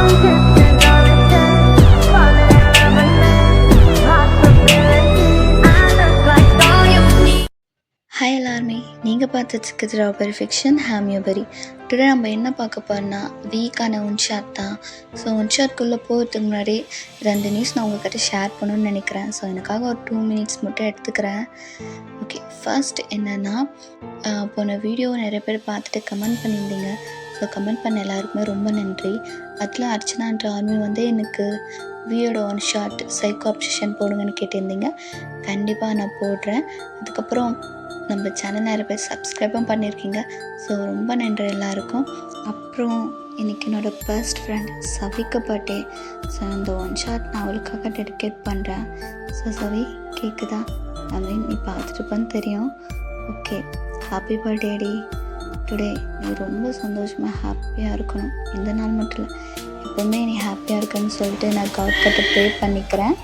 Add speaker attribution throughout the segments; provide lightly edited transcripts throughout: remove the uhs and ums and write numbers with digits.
Speaker 1: Hi எல்லாருமே, நீங்கள் பார்த்துட்டு ஸ்ட்ராபெரி ஃபிக்ஷன் ஹாமியோபெரி. டுடே நம்ம என்ன பார்க்க போகிறோன்னா வீக்கான ஒன்ஷாட் தான். ஸோ ஒன்ஷாட்குள்ளே போகிறதுக்கு முன்னாடி 2 நியூஸ் நான் உங்கள்கிட்ட ஷேர் பண்ணணும்னு நினைக்கிறேன். ஸோ எனக்காக ஒரு 2 மினிட்ஸ் மட்டும் எடுத்துக்கிறேன். ஓகே, ஃபர்ஸ்ட் என்னென்னா, போன வீடியோ நிறைய பேர் பார்த்துட்டு கமெண்ட் பண்ணியிருந்தீங்க. ஸோ கமெண்ட் பண்ண எல்லாருக்குமே ரொம்ப நன்றி. அதில் அர்ச்சனான்ற ஆர்மி எனக்கு வியோட ஒன்ஷாட் சைக்கோ அப்சஷன் போடுங்கன்னு கேட்டிருந்தீங்க. கண்டிப்பாக நான் போடுறேன். அதுக்கப்புறம் நம்ம சேனல் நிறைய பேர் சப்ஸ்கிரைபும் பண்ணியிருக்கீங்க. ஸோ ரொம்ப நன்றி எல்லாருக்கும். அப்புறம் இன்றைக்கி என்னோடய பெஸ்ட் ஃப்ரெண்ட் சவிக்கு பர்த்டே. ஸோ அந்த ஒன்ஷாட் நான் அவளுக்காக டெடிகேட் பண்ணுறேன். ஸோ சவி கேட்குதா? நீ பார்த்துட்டுப்பான்னு தெரியும். ஓகே, ஹாப்பி பர்த்டே டி. டுடே நீ ரொம்ப சந்தோஷமாக ஹாப்பியாக இருக்கணும். இந்த நாள் மட்டும் இல்லை, எப்போவுமே நீ ஹாப்பியாக இருக்குன்னு சொல்லிட்டு நான் காட் கிட்ட ப்ரே பண்ணிக்கிறேன்.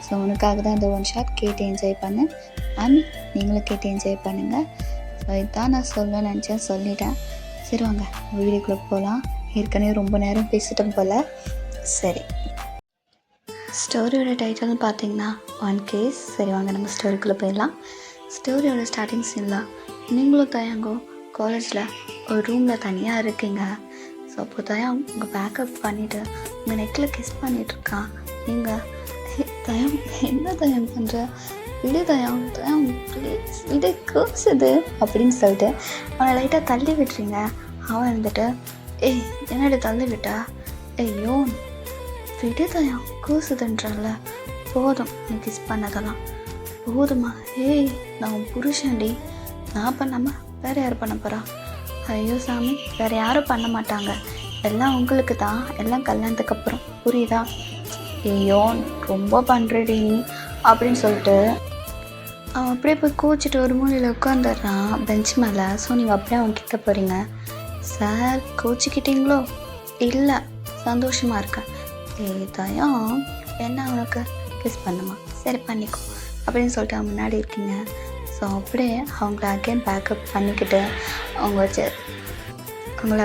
Speaker 1: ஸோ உனக்காக தான் இந்த ஒன்ஷாட் கேட்டு என்ஜாய் பண்ணு. நீங்களும் கேட்டு என்ஜாய் பண்ணுங்கள். ஸோ இதுதான் நான் சொல்ல நினச்சேன், சொல்லிட்டேன். சரி வாங்க வீடியோக்குள்ளே போகலாம். ஏற்கனவே ரொம்ப நேரம் பேசிட்டோம் போல். சரி, ஸ்டோரியோட டைட்டில்னு பார்த்தீங்கன்னா 1 கேஸ். சரி வாங்க நம்ம ஸ்டோரிக்குள்ளே போயிடலாம். ஸ்டோரியோட ஸ்டார்டிங் சீனில் நீங்களும் தயங்கோ காலேஜில் ஒரு ரூமில் தனியாக இருக்கீங்க. ஸோ அப்போ தயம் உங்கள் பேக்கப் பண்ணிவிட்டு உங்கள் நெக்கில் கிஸ் பண்ணிகிட்ருக்கான். நீங்கள் தயம் என்ன தயம் பண்ணுற, விடு தயம், தயம் ப்ளீஸ் விடு, கூசுது அப்படின்னு சொல்லிட்டு அவனை லைட்டாக தள்ளி விட்டுறீங்க. அவன் இருந்துட்டு ஏய் என்னடி தள்ளி விட்டா, ஐயோ விடு தயம் கூசுதுன்றால, போதும் நீ கிஸ் பண்ணதெல்லாம் போதுமா, ஏய் நான் உன் புருஷன்டி, நான் பண்ணாமல் வேறு யார் பண்ண போகிறா? ஐயோ சாமி, வேறு யாரும் பண்ண மாட்டாங்க, எல்லாம் உங்களுக்கு தான், எல்லாம் கல்யாணத்துக்கு அப்புறம், புரியுதா? ஐயோ ரொம்ப பண்ணுறடி நீ அப்படின்னு சொல்லிட்டு அவன் அப்படியே போய் கோச்சிட்டு ஒரு மூலையில் உட்காந்துடுறான் பெஞ்ச் மேலே. ஸோ நீங்கள் அப்படியே அவங்க கிட்ட போகிறீங்க. சார் கோச்சிக்கிட்டீங்களோ? இல்லை, சந்தோஷமாக இருக்கேன். தயம் என்ன உனக்கு கிஸ் பண்ணுமா? சரி பண்ணிக்கோ அப்படின்னு சொல்லிட்டு அவன் முன்னாடி இருக்கீங்க. ஸோ அப்படியே அவங்கள அகெயின் பேக்கப் பண்ணிக்கிட்டு அவங்கள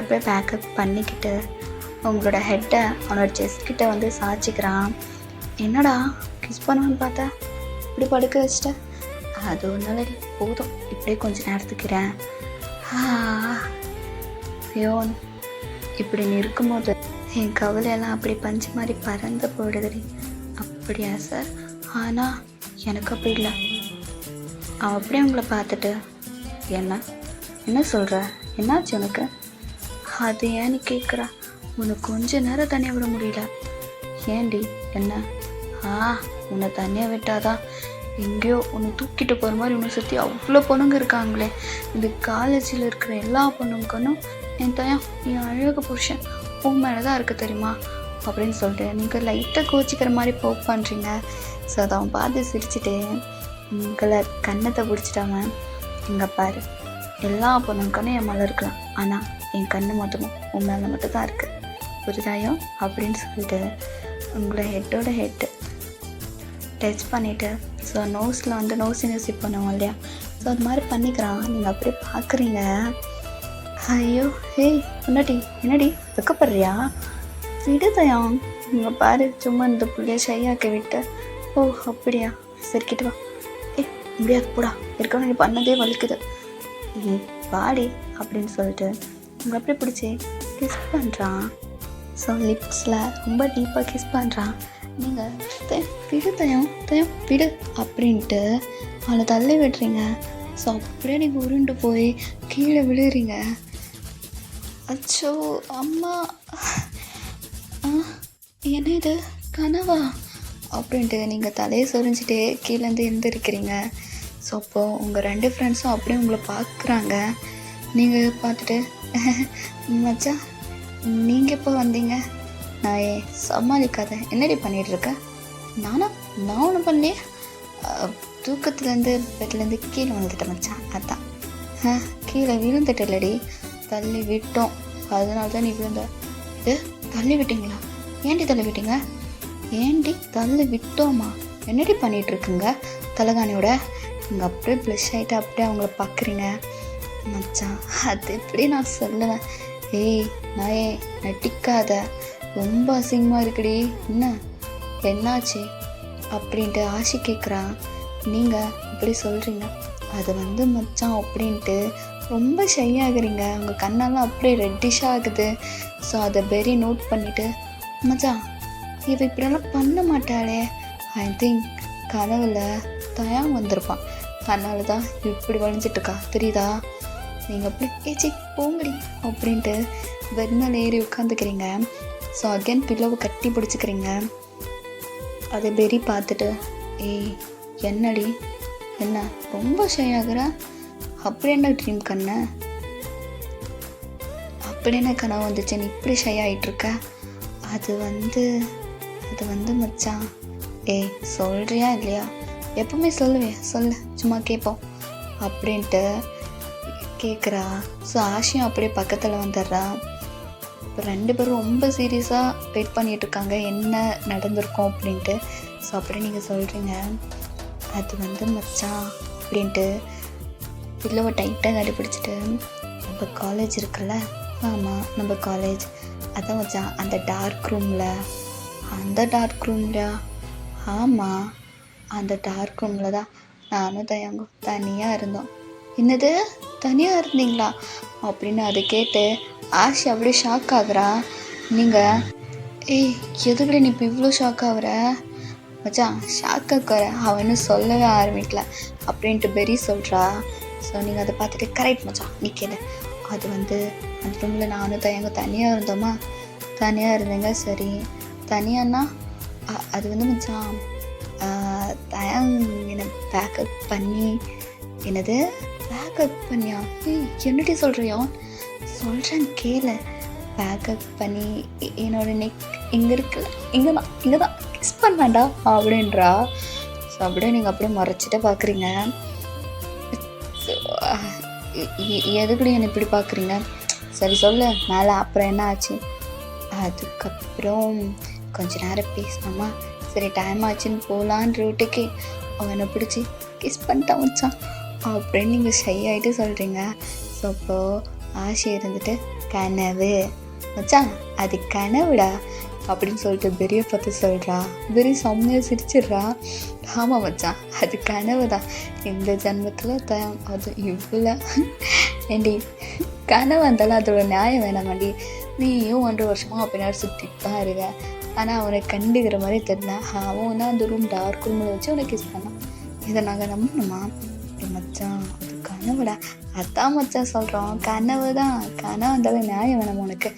Speaker 1: அப்படியே பேக்கப் பண்ணிக்கிட்டு அவங்களோட ஹெட்டை அவனோட செஸ்ட்கிட்ட வந்து சாய்ச்சிக்கிறான். என்னடா கிஸ் பண்ணுவான்னு பார்த்தா இப்படி படுக்க வச்சிட்ட? அது ஒன்றால் போதும், இப்படியே கொஞ்சம் நேரத்துக்கிறேன். ஐயோன் இப்படி நீ இருக்கும்போது என் கவலையெல்லாம் அப்படி பஞ்சு மாதிரி பறந்து போயிடுதுடி. அப்படியா சார்? ஆனால் எனக்கு அப்படி இல்லை. அவன் அப்படியே உங்களை பார்த்துட்டு என்ன சொல்கிற, என்னாச்சு உனக்கு? அது ஏன்னு கேட்குறா. உனக்கு கொஞ்ச நேரம் தனியாக விட முடியல. ஏண்டி என்ன? உன்னை தனியாக விட்டாதான் எங்கேயோ உன்னை தூக்கிட்டு போகிற மாதிரி உன்னை சுற்றி அவ்வளோ பொண்ணுங்க இருக்காங்களே. இந்த காலேஜில் இருக்கிற எல்லா பொண்ணுங்களுக்கும் என் தயம் நீ அழகு புருஷன் உன் மேலே தான் இருக்க தெரியுமா அப்படின்னு சொல்லிட்டு நீங்கள் லைட்டாக கோச்சிக்கிற மாதிரி போக் பண்ணுறீங்க. ஸோ அதை அவன் பார்த்து சிரிச்சுட்டு உங்களை கண்ணத்தை பிடிச்சிட்டாங்க. இங்கே பாரு, எல்லா பொண்ணுங்களுக்கும் என் மேலே இருக்கலாம், ஆனால் என் கண்ணு மட்டும் உன் மேலே மட்டும் தான் இருக்குது, புரிதாயோ அப்படின்னு சொல்லிட்டு உங்களை ஹெட்டோட ஹெட்டு டச் பண்ணிவிட்டு, ஸோ நோஸில் வந்து நோஸ் யூனிவர்சிட்டி பண்ணுவோம் இல்லையா, ஸோ அது மாதிரி பண்ணிக்கிறான். நீங்கள் அப்படியே பார்க்குறீங்க. ஐயோ ஹேய் முன்னாடி என்னடி வெக்கப்படுறியா? விடுதயம், நீங்கள் பாரு சும்மா இந்த பிள்ளைய ஷையாக்க விட்டு. ஓ அப்படியா, சரி கிட்ட வா. முடியாது போடா, இருக்கணும் நீ பண்ணதே வலிக்குது, பாடி அப்படின்னு சொல்லிட்டு உங்களை அப்படியே பிடிச்சி கிஸ் பண்ணுறான். ஸோ லிப்ஸில் ரொம்ப டீப்பாக கிஸ் பண்ணுறான். நீங்கள் விடு தயம் விடு அப்படின்ட்டு அவனை தள்ளி விடுறீங்க. ஸோ அப்படியே நீங்கள் உருண்டு போய் கீழே விழுறீங்க. அச்சோ அம்மா, என்ன இது கனவா அப்படின்ட்டு நீங்கள் தலையை சொரிஞ்சிட்டே கீழேருந்து எழுந்திருக்கிறீங்க. ஸோ அப்போது உங்கள் 2 ஃப்ரெண்ட்ஸும் அப்படியே உங்களை பார்க்குறாங்க. நீங்கள் பார்த்துட்டு மச்சா நீங்கள் எப்போ வந்தீங்க? நான் சமாளிக்காத, என்னடி பண்ணிகிட்ருக்க? நான் ஒன்றும் பண்ணலையே, தூக்கத்துலேருந்து பெட்லேருந்து கீழே வந்துட்டேன் மச்சான். அதான் கீழே விழுந்துட்டு இல்லடி, தள்ளி விட்டோம், அதனால தான் நீ விழுந்த. இது தள்ளி விட்டீங்களா? ஏண்டி தள்ளி விட்டீங்க? ஏண்டி தள்ளி விட்டோமா? என்னடி பண்ணிகிட்ருக்குங்க தலகாணியோட? நீங்கள் அப்படியே ப்ளஷ் ஆகிட்டு அப்படியே அவங்கள பார்க்குறீங்க. மச்சான் அது எப்படி நான் சொல்லுவேன்? ஏய் நாயே நட்டிக்காத, ரொம்ப அசிங்கமாக இருக்குடி, என்ன என்னாச்சு அப்படின்ட்டு ஆஷி கேட்குறா. நீங்கள் இப்படி சொல்கிறீங்க, அது மச்சான் அப்படின்ட்டு ரொம்ப ஷை ஆகுறீங்க, உங்கள் கண்ணெல்லாம் அப்படியே ரெட்டிஷாக ஆகுது. ஸோ அதை பெரி நோட் பண்ணிவிட்டு, மச்சான் இவ இப்படியெல்லாம் பண்ண மாட்டாளே, ஐ திங்க் கனவுல தயாங் வந்திருப்பான், அதனால தான் இப்படி வளைஞ்சிட்ருக்கா தெரியுதா. நீங்கள் அப்படி ஏச்சி போங்கடி அப்படின்ட்டு பெட் மேலே ஏறி உட்காந்துக்கிறீங்க. ஸோ அகெயின் பில்லோவை கட்டி பிடிச்சிக்கிறீங்க. அதை பெரி பார்த்துட்டு, ஏய் என்னடி, என்ன ரொம்ப ஷை ஆகுற, அப்படி என்ன ட்ரீம் கண்ண, அப்படி என்ன கனவு வந்துச்சு நீ இப்படி ஷை ஆகிட்டுருக்க. அது மச்சான், ஏய் சொல்கிறியா இல்லையா, எப்பவுமே சொல்லுவேன் சொல்லு, சும்மா கேட்போம் அப்படின்ட்டு கேட்குறா. ஸோ ஆஷியும் அப்படியே பக்கத்தில் வந்துடுறா. இப்போ 2 பேரும் ரொம்ப சீரியஸாக வெயிட் பண்ணிகிட்ருக்காங்க என்ன நடந்திருக்கோம் அப்படின்ட்டு. ஸோ அப்படியே நீங்கள் சொல்கிறீங்க, அது மச்சான் அப்படின்ட்டு பில்லோவை டைட்டாக கண்டுபிடிச்சிட்டு, நம்ம காலேஜ் இருக்குல்ல, ஆமாம் நம்ம காலேஜ், அதான் மச்சான் அந்த டார்க் ரூமில் ஆமாம் அந்த டார்க் ரூமில் தான் நானும் தயாங்கும் தனியாக இருந்தோம். என்னது தனியாக இருந்தீங்களா அப்படின்னு அதை கேட்டு ஆஷி அப்படியே ஷாக் ஆகுறா. நீங்கள் ஏய் எதுக்குள்ள நீ இப்போ இவ்வளோ ஷாக் ஆகுற மச்சான், ஷாக் ஆக்குற, அவனு சொல்லவே ஆரம்பிக்கல அப்படின்ட்டு பெரி சொல்கிறா. ஸோ நீங்கள் அதை பார்த்துட்டு, கரெக்ட் மச்சான் நீ கேளு, அது அந்த ரூமில் நானும் தயாங்கும் தனியாக இருந்தோமா, தனியாக இருந்தேங்க. சரி தனியானா அது மச்சான் தயாங் என்னை பேக்கப் பண்ணி, என்னது பேக்கப் பண்ணியா, என்னடி சொல்கிறியோ, சொல்கிறேன் கேளு, பேக்கப் பண்ணி என்னோட நெக் இங்கே இருக்குல்ல, இங்கே தான் கிஸ் பண்ணாண்டா அப்படின்றா. ஸோ அப்படியே நீங்கள் அப்படியே மறைச்சிட்டு பார்க்குறீங்க. எதுக்குடி என்னை இப்படி பார்க்குறீங்க, சரி சொல்லு மேலே, அப்புறம் என்ன ஆச்சு. அதுக்கப்புறம் கொஞ்ச நேரம் பேசினோமா, சரி டைம் ஆச்சுன்னு போகலான்ற வீட்டுக்கு அவனை பிடிச்சி கிஸ் பண்ணிட்டான் மச்சான் அப்படின்னு நீங்கள் ஷை ஆகிட்டு சொல்கிறீங்க. ஸோ அப்போது ஆஷி இருந்துட்டு, கனவு மச்சான் அது கனவுடா அப்படின்னு சொல்லிட்டு பெரியை பார்த்து சொல்கிறா. பெரி செம்மையாக சிரிச்சிடுறா. ஆமாம் மச்சான் அது கனவு தான், இந்த ஜென்மத்தில் தான் அது இவ்வளோ ஏண்டி கனவு வந்தாலும் அதோட நியாயம் வேணாமாண்டி, நீயும் 1.5 வருஷமாக பின்னாடி சுற்றிட்டு தான் இருக்க, ஆனால் அவனை கண்டுக்கிற மாதிரி தெரியல, அவன் தான் அந்த ரூம் டார்க் ரூமில் வச்சு அவனை கிஸ் பண்ணான், இதை நாங்கள் நம்பணுமா. மச்சான் அது கனவுடா, அதான் மச்சான் சொல்கிறோம் கனவு தான், கனவு வந்தாலும் நியாயம் வேணாமா உனக்கு.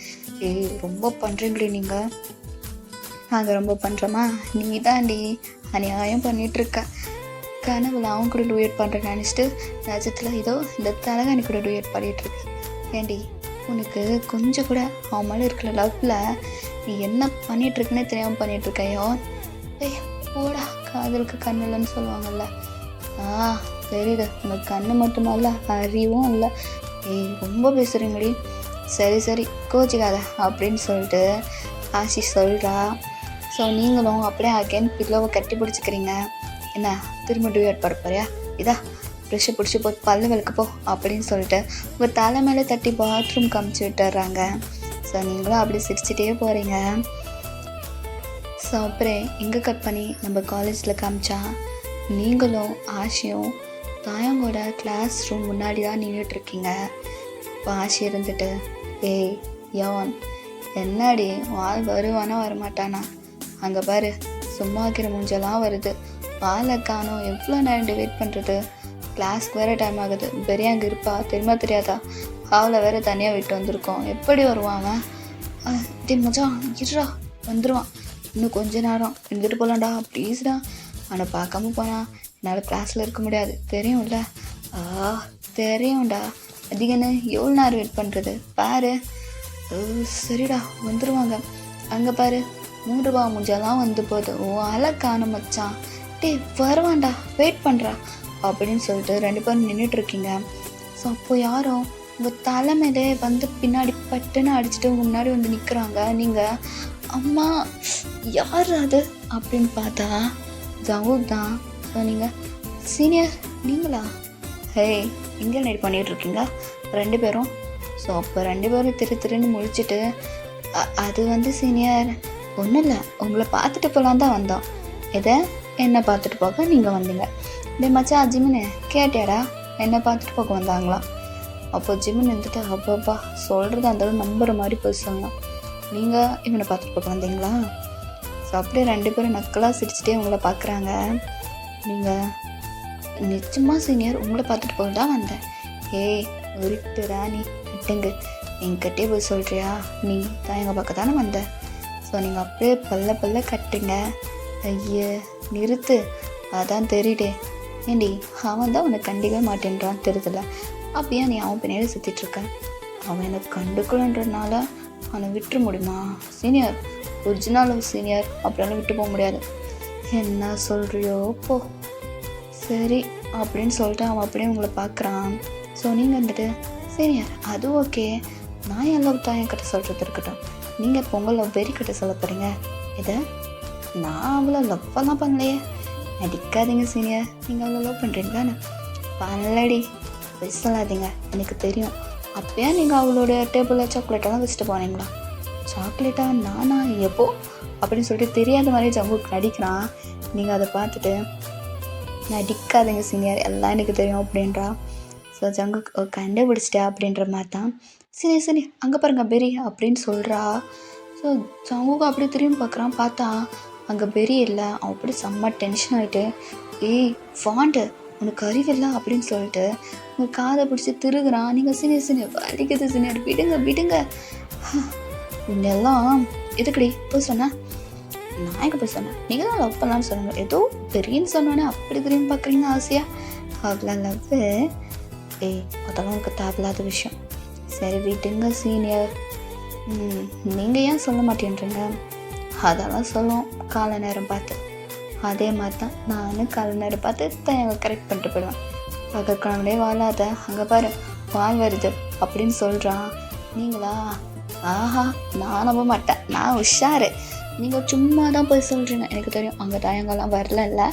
Speaker 1: ஏய் ரொம்ப பண்ணுறீங்களே நீங்கள், நாங்கள் ரொம்ப பண்ணுறோமா, நீ தாண்டி அநியாயம் பண்ணிகிட்ருக்க, கனவுல அவன் கூட டூயட் பண்ணுறேன்னு நினச்சிட்டு நிஜத்தில் இதோ இந்த தலகாணி கூட டூயட் பண்ணிகிட்ருக்கு. ஏண்டி உனக்கு கொஞ்சம் கூட அவன் மேலே இருக்கிற லவ்வில் நீ என்ன பண்ணிகிட்ருக்குன்னே தெரியாமல் பண்ணிகிட்ருக்கையோ. ஏய் போடா, காதலுக்கு கண்ணு இல்லைன்னு சொல்லுவாங்கல்ல, தெரியுது உனக்கு கண்ணு மட்டுமல்ல அறிவும் இல்லை. ஏய் ரொம்ப பேசுகிறீங்கடி, சரி கோச்சிக்காத அப்படின்னு சொல்லிட்டு ஆஷி சொல்கிறா. ஸோ நீங்களும் அப்படியே அகைன் பில்லோவை கட்டி பிடிச்சிக்கிறீங்க. என்ன திரும்ப டூயட் பாட போறியா, இதா ப்ரெஷ்ஷை பிடிச்சி போய் பல்லு விளக்கு போ அப்படின்னு சொல்லிட்டு உங்கள் தலை மேலே தட்டி பாத்ரூம் காமிச்சு விட்டுறாங்க. ஸோ நீங்களும் அப்படி சிரிச்சிட்டே போகிறீங்க. ஸோ அப்புறம் எங்கே கட் பண்ணி நம்ம காலேஜில் காமிச்சா, நீங்களும் ஆஷியும் தாயங்கோட கிளாஸ் ரூம் முன்னாடி தான் நின்றுட்டுருக்கீங்க. இப்போ ஆஷி இருந்துட்டு, ஏய் யோன் என்னடி வால் வருவானா வரமாட்டானா, அங்கே பாரு சும்மா வைக்கிற மூஞ்செல்லாம் வருது, வாழை காணும், எவ்வளோ நேரம் வெயிட் பண்ணுறது, கிளாஸ்க்கு வேறு டைம் ஆகுது, பெரிய அங்கே இருப்பா தெரியுமா தெரியாதா, ஹாவில் வேறு தனியாக விட்டு வந்திருக்கோம், எப்படி வருவான் அவன், டே மச்சான் இருடா வந்துடுவான், இன்னும் கொஞ்ச நேரம் இருந்துட்டு போகலாம்டா ப்ளீஸ்டா, அவனை பார்க்காம போனா என்னால் கிளாஸில் இருக்க முடியாது தெரியும்ல. தெரியும்டா, அதிகன்னு எவ்வளோ நேரம் வெயிட் பண்ணுறது பாரு. சரிடா வந்துடுவாங்க, அங்கே பாரு 3 ரூபா முஞ்செல்லாம் வந்து போகுது, ஓ அலை காணும் மச்சான், டே வருவான்டா வெயிட் பண்ணுறா அப்படின்னு சொல்லிட்டு 2 பேரும் நின்றுட்டுருக்கீங்க. ஸோ அப்போது யாரோ உங்கள் தலைமையிலே வந்து பின்னாடி பட்டுன்னு அடிச்சுட்டு உங்கள் முன்னாடி வந்து நிற்கிறாங்க. நீங்கள் அம்மா யார் அது அப்படின்னு பார்த்தா ஜவுத் தான். ஸோ நீங்கள் சீனியர் நீங்களா, ஹே எங்கே நைட் பண்ணிகிட்ருக்கீங்க 2 பேரும். ஸோ அப்போ 2 பேரும் திருன்னு முழிச்சிட்டு, அது வந்து சீனியர் ஒன்றும் இல்லை, உங்களை பார்த்துட்டு போகலான் தான் வந்தோம். இதை என்னை பார்த்துட்டு போக நீங்கள் வந்தீங்க. டே மச்சான் ஜிமினு கேட்டியாடா, என்னை பார்த்துட்டு போக வந்தாங்களாம். அப்போ ஜிமின் இருந்துட்டு அப்பப்பா சொல்கிறது அந்தளவு நம்புற மாதிரி போய் சொல்லலாம். நீங்கள் இவனை பார்த்துட்டு போக வந்தீங்களா? ஸோ அப்படியே 2 பேரும் நக்கலாக சிரிச்சுட்டே உங்களை பார்க்குறாங்க. நீங்கள் நிச்சயமாக சீனியர் உங்களை பார்த்துட்டு போக தான் வந்தேன். ஏய் உருட்டுறா நீ விட்டுங்க, என்கிட்டே போய் சொல்கிறியா? நீ தான் எங்கள் பக்கம் தானே வந்த. ஸோ நீங்கள் அப்படியே பல்ல கட்டுங்க. ஐய நிறுத்து, அதான் தெரியுதே. ஏண்டி அவன் தான் உன்னை கண்டிக்கவே மாட்டேன்றான் தெரியுதுல, அப்பயே நீ அவன் பின்னாடி சுற்றிட்டுருக்க. அவன் எனக்கு கண்டுக்கலன்றதுனால அவனை விட்டுற முடியுமா? சீனியர் ஒரிஜினல் சீனியர் அப்படியெல்லாம் விட்டு போக முடியாது. என்ன சொல்கிறியோ போ. சரி அப்படின்னு சொல்லிட்டு அவன் அப்படியே உங்களை பார்க்குறான். ஸோ நீங்கள் வந்துட்டு சீனியர் அது ஓகே, நான் என் லவ் தான் என்கிட்ட சொல்கிறது இருக்கட்டும், நீங்கள் இப்போ உங்கள் லவ் வெறி கிட்ட சொல்ல போகிறீங்க. இதை நான் அவ்வளோ லவ்வெல்லாம் பண்ணலையே. நடிக்காதீங்க சீனியர், நீங்கள் அவ்வளோ லவ் பண்ணுறீங்களான்னு. பண்ணலடி, போய் சொல்லாதீங்க, எனக்கு தெரியும். அப்போயே நீங்கள் அவளோட டேபிளில் சாக்லேட்டெல்லாம் வச்சுட்டு போனீங்களா? சாக்லேட்டா? நானா? எப்போ அப்படின்னு சொல்லிட்டு தெரியாத மாதிரி ஜங்குக்கு நடிக்கிறான். நீங்கள் அதை பார்த்துட்டு நடிக்காதீங்க சீனியர், எல்லாம் எனக்கு தெரியும் அப்படின்றா. ஸோ ஜங்குக்கு கண்டுபிடிச்சிட்டா அப்படின்ற மாதிரி தான். சரி அங்கே பாருங்க பெரி அப்படின்னு சொல்கிறா. ஸோ ஜங்குக்கு அப்படியே திரும்பி பார்க்குறான். பார்த்தா அங்கே பெரி இல்லை. அவன் அப்படி செம்ம டென்ஷன் ஆகிட்டு, ஏய் வாண்டு உனக்கு அறிவில்லை அப்படின்னு சொல்லிட்டு உங்கள் காதை பிடிச்சி திருகுறான். நீங்கள் சீனியர் வலிக்குது சீனியர், விடுங்க இன்னெல்லாம் எதுக்கடி போய் சொன்னேன்? நான் எங்கே போய் சொன்னேன்? நீங்கள் தான் லவ் பண்ணலான்னு சொன்னாங்க. ஏதோ பெரியன்னு சொன்னோன்னே அப்படி திரும்பி பார்க்குறீங்க ஆசையா? அவ்வளோ லவ்? ஏய் அதெல்லாம் எனக்கு தேவையில்லாத விஷயம். சரி விடுங்க சீனியர். நீங்கள் ஏன் சொல்ல மாட்டேன்றீங்க? அதெல்லாம் சொல்லுவோம் காலை நேரம் பார்த்து. அதே மாதிரி தான் நானும் காலை நேரம் பார்த்து தான் கரெக்ட் பண்ணிட்டு போயிடுவேன். பக்கக்கிழமையே வாழாத, அங்கே பாரு வால் வருது அப்படின்னு சொல்கிறான். நீங்களா? ஆஹா நான் நம்ப மாட்டேன், நான் உஷாரு. நீங்கள் சும்மா தான் போய் சொல்கிறீங்க, எனக்கு தெரியும். அங்கே தாயங்கள்லாம் வரல இல்லை.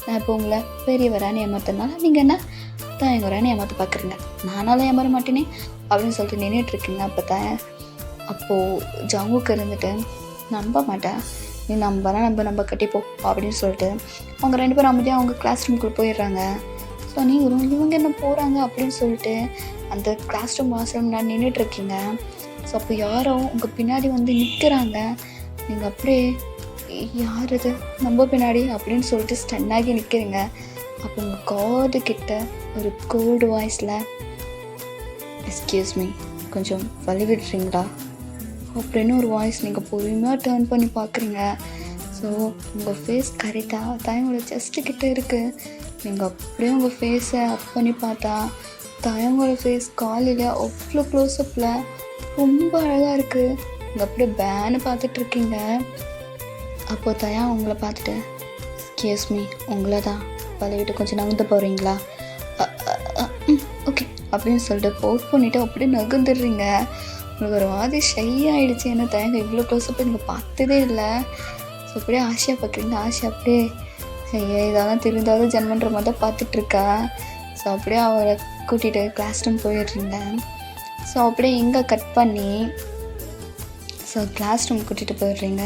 Speaker 1: நான் இப்போ உங்களை பெரியவரான்னு ஏமாத்தினால நீங்கள் என்ன தாயங்கரான்னு ஏமாற்ற பார்க்குறீங்க. நானாலும் ஏமாற மாட்டேனே அப்படின்னு சொல்லிட்டு நின்றுட்டுருக்கீங்க. அப்போது ஜங்குக்கு இருந்துட்டு நம்ப மாட்டேன், நீ நம்ம கட்டிப்போ அப்படின்னு சொல்லிட்டு அவங்க 2 பேரும் அமைதியாக அவங்க கிளாஸ் ரூமுக்குள்ளே போயிடுறாங்க. ஸோ நீங்களும் இவங்க என்ன போகிறாங்க அப்படின்னு சொல்லிட்டு அந்த கிளாஸ் ரூம் வாசல் முன்னாடி நின்றுட்டுருக்கீங்க. ஸோ அப்போ யாரோ உங்கள் பின்னாடி வந்து நிற்கிறாங்க. நீங்கள் அப்படியே யார் இது நம்ம பின்னாடி அப்படின்னு சொல்லிட்டு ஸ்டன்னாகி நிற்கிறீங்க. அப்போ உங்கள் காது கிட்ட ஒரு கோல்டு வாய்ஸில், எக்ஸ்கியூஸ் மீ கொஞ்சம் வழி விடுறீங்களா அப்படின்னு ஒரு வாய்ஸ். நீங்கள் பொறுமையாக டேர்ன் பண்ணி பார்க்குறீங்க. ஸோ உங்கள் ஃபேஸ் கரெக்டாக தயங்களோட செஸ்ட்டு கிட்டே இருக்குது. நீங்கள் அப்படியே உங்கள் ஃபேஸை அப் பண்ணி பார்த்தா தயங்களோட ஃபேஸ் காலையில் அவ்வளோ க்ளோஸ்அப்பில் ரொம்ப அழகாக இருக்குது. நீங்கள் அப்படியே பேனு பார்த்துட்ருக்கீங்க. அப்போது தயா உங்களை பார்த்துட்டு, எக்ஸ்கியூஸ் மீ உங்களை தான் பழகிட்டு கொஞ்சம் நகர்ந்து போகிறீங்களா? ஓகே அப்படின்னு சொல்லிட்டு போட் பண்ணிவிட்டு அப்படியே நகர்ந்துடுறீங்க. உங்களுக்கு ஒரு மாதிரி ஷை ஆகிடுச்சு. ஏன்னா தயங்க இவ்வளோ க்ளோஸ்அப் நீங்கள் பார்த்ததே இல்லை. ஸோ அப்படியே ஆசையாக பார்க்குறீங்க. ஆசை அப்படியே ஐயா இதெல்லாம் திருந்தாலும் ஜென்மன்ற மாதிரி தான் பார்த்துட்ருக்கா. ஸோ அப்படியே அவரை கூட்டிகிட்டு கிளாஸ் ரூம் போயிடுறீங்க. ஸோ அப்படியே இங்கே கட் பண்ணி ஸோ கிளாஸ் ரூம் கூட்டிகிட்டு போயிடுறீங்க.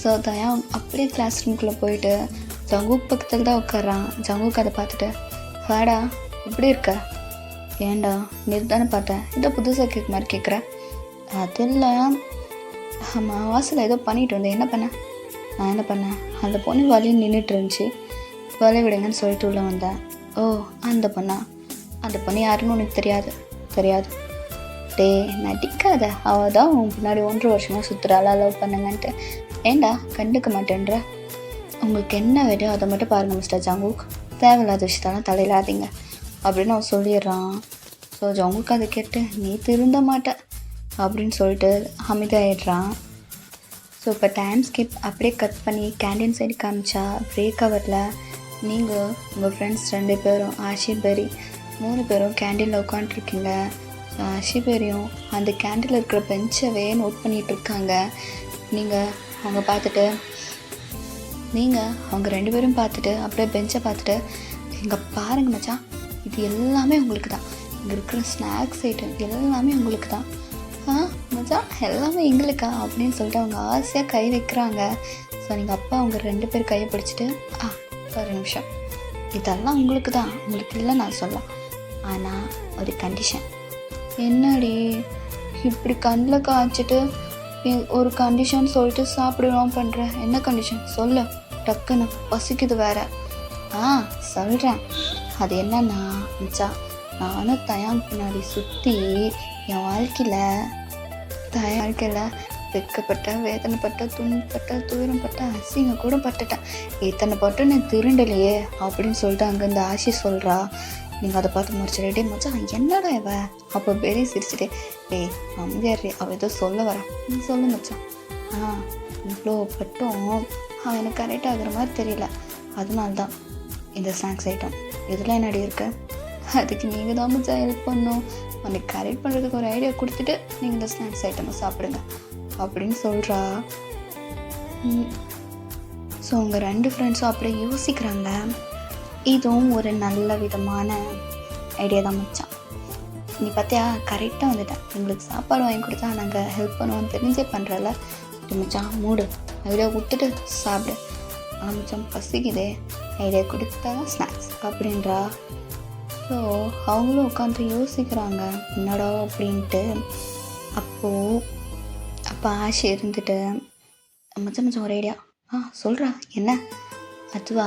Speaker 1: ஸோ தயா அப்படியே கிளாஸ் ரூம்குள்ளே போயிட்டு ஜங்குக் பக்கத்தில் தான் உட்காரான். ஜங்குக் அதை பார்த்துட்டு, வாடா எப்படி இருக்க? ஏண்டா நேற்று தானே பார்த்தேன், ஏதோ புதுசாக கேட்க மாதிரி கேட்குற? அதில் ஆமாம் வாசலில் ஏதோ பண்ணிட்டு வந்தேன். என்ன பண்ணேன்? நான் என்ன பண்ணேன்? அந்த பொண்ணு வழியும் நின்றுட்டு இருந்துச்சு, வழி விடுங்கன்னு சொல்லிட்டு உள்ளே வந்தேன். ஓ அந்த பொண்ணு யாருன்னு உனக்கு தெரியாது. டே நடிக்காத, அவள் தான் உன் பின்னாடி 1.5 வருஷமாக சுற்றுறாளா லவ் பண்ணுங்கன்ட்டு. ஏண்டா கண்டுக்க மாட்டேன்ற? உங்களுக்கு என்ன வேலையோ அதை மட்டும் பாருங்கள் மிஸ்டர் ஜங்குக், தேவையில்லாத விஷயத்தெல்லாம் தலையிடாதீங்க அப்படின்னு அவன் சொல்லிடுறான். ஸோ ஜங்குக் அதை கேட்டு நீ திருந்த மாட்டேன் அப்படின்னு சொல்லிட்டு அமைதியாகிடுறான். ஸோ இப்போ டைம் ஸ்கிப் அப்படியே கட் பண்ணி கேண்டீன் சைடு காமிச்சா பிரேக் ஹவரில் நீங்கள் உங்கள் ஃப்ரெண்ட்ஸ் 2 பேரும் ஆஷி பெரி 3 பேரும் கேண்டீனில் உட்காந்துருக்கீங்க. ஸோ ஆஷி பெரியும் அந்த கேண்டீனில் இருக்கிற பெஞ்சவே நோட் பண்ணிகிட்ருக்காங்க. நீங்கள் அவங்க 2 பேரும் பார்த்துட்டு அப்படியே பெஞ்சை பார்த்துட்டு, இங்கே பாருங்க மச்சான், இது எல்லாமே உங்களுக்கு தான், இங்கே இருக்கிற ஸ்நாக்ஸ் ஐட்டம் எல்லாமே உங்களுக்கு தான். ஆ மச்சான் எல்லாமே எங்களுக்கா அப்படின்னு சொல்லிட்டு அவங்க ஆசையாக கை வைக்கிறாங்க. ஸோ நீங்கள் அப்பா அவங்க 2 பேர் கையை பிடிச்சிட்டு ஒரு நிமிஷம், இதெல்லாம் உங்களுக்கு தான், உங்களுக்கு இல்லை நான் சொல்லலாம். ஆனால் ஒரு கண்டிஷன். என்னடி இப்படி கண்ணில் காய்ச்சிட்டு ஒரு கண்டிஷன் சொல்லிட்டு சாப்பிடுவோம் பண்ணுற? என்ன கண்டிஷன் சொல்லு, டக்குன்னு பசிக்குது வேற. சொல்கிறேன். அது என்னன்னா மச்சான், நானும் தயாங் பின்னாடி சுற்றி என் வாழ்க்கையில் வெக்கப்பட்ட, வேதனைப்பட்ட, துன்பப்பட்ட, துயரப்பட்ட, அசிங்கம் கூட பட்டுட்டேன். இத்தனை பட்டு நான் திருண்டலையே அப்படின்னு சொல்லிட்டு அங்கேருந்து ஆஷி சொல்கிறா. நீங்கள் அதை பார்த்து முடிச்சிடே மச்சான் என்னடா இவ அப்போ பெரிய சிரிச்சுட்டே, அமைதியாரு, அவள் ஏதோ சொல்ல வரா, நீ சொல்லு மச்சான். இவ்வளோ பட்டும் அவன் எனக்கு கரெக்ட் ஆகுற மாதிரி தெரியல, அதனால்தான் இந்த ஸ்நாக்ஸ் ஐட்டம் இதெல்லாம் என்னடி இருக்கு, அதுக்கு நீங்கள் தான் மச்சான் ஹெல்ப் பண்ணணும், உனக்கு கரெக்ட் பண்ணுறதுக்கு ஒரு ஐடியா கொடுத்துட்டு நீங்கள் இந்த ஸ்நாக்ஸ் ஐட்டமை சாப்பிடுங்க அப்படின்னு சொல்கிறா. ஸோ உங்கள் 2 ஃப்ரெண்ட்ஸும் அப்படியே யோசிக்கிறாங்க. இதுவும் ஒரு நல்ல விதமான ஐடியா தான் மச்சான். நீ பார்த்தியா கரெக்டாக வந்துட்டேன், எங்களுக்கு சாப்பாடு வாங்கி கொடுத்தா நாங்கள் ஹெல்ப் பண்ணுவோம் தெரிஞ்சே பண்ணுறல. இது மச்சான் மூடு, ஐடியா கொடுத்துட்டு சாப்பிடு. ஆனால் மச்சான் பசிக்குதே, ஐடியா கொடுத்தா ஸ்நாக்ஸ் அப்படின்றா. ஸோ அவங்களும் உட்காந்து யோசிக்கிறாங்க என்னடா அப்படின்ட்டு. அப்போ ஆஷை இருந்துட்டு, மச்சான் ஒரு ஐடியா. சொல்கிறா என்ன? அதுவா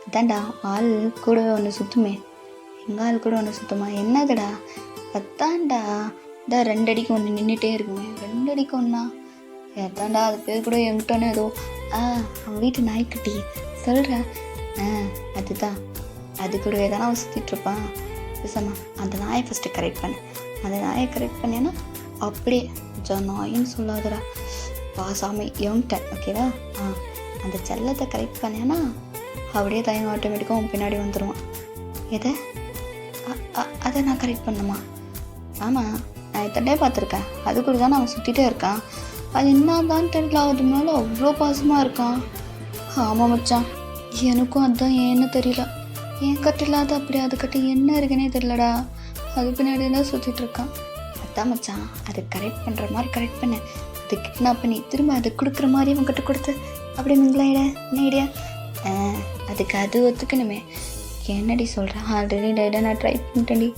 Speaker 1: அதான்டா ஆள் கூட ஒன்று சுற்றுமே, எங்கள் ஆள் கூட ஒன்று சுற்றுமா? என்னதுடா? அதான்டா 2 அடிக்கு ஒன்று நின்றுட்டே இருக்குமே, 2 அடிக்கு ஒன்றா? அதான்டா அது பேர் கூட எங்கிட்டோன்னு ஏதோ அவன் வீட்டு நாய்க்குட்டி சொல்கிற. அதுதான், அது கூடவே தானே அவன் சுற்றிட்டுருப்பான். பேசாமா அந்த நாயை ஃபஸ்ட்டு கரெக்ட் பண்ணு. அந்த நாயை கரெக்ட் பண்ணேன்னா அப்படியே நாயின்னு சொல்லாதடா பாசாமி எவன்ட்டேன், ஓகேவா? அந்த செல்லத்தை கரெக்ட் பண்ணேன்னா அப்படியே தயங்க ஆட்டோமேட்டிக்காக அவன் பின்னாடி வந்துடுவான். எதை? அதை நான் கரெக்ட் பண்ணுமா? ஆமாம், நான் இத்தனை பார்த்துருக்கேன், அது கூட தான் அவன் சுற்றிட்டே இருக்கான். அது என்ன தான் தெரியல, அது மேலே அவ்வளோ பாசமாக இருக்கான். ஆமாம் மச்சான், எனக்கும் அதுதான் ஏன்னு தெரியல, என் கட்டு இல்லாத அப்படி அது கட்டு என்ன இருக்குன்னே தெரியலடா, அது பின்னாடி தான் சுற்றிட்டு இருக்கான். அதான் மச்சான், அது கரெக்ட் பண்ணுற மாதிரி கரெக்ட் பண்ணேன், அது கிட்னாப் பண்ணி திரும்ப அது கொடுக்குற மாதிரி அவன் கட்டு கொடுத்து அப்படி மிங்களாயிட என்ன ஐடியா? அதுக்கு அது ஒத்துக்கணுமே. என்னடி சொல்கிறேன், ஆல்ரெடி டைடாக நான் ட்ரை பண்ணிட்டேன்டி,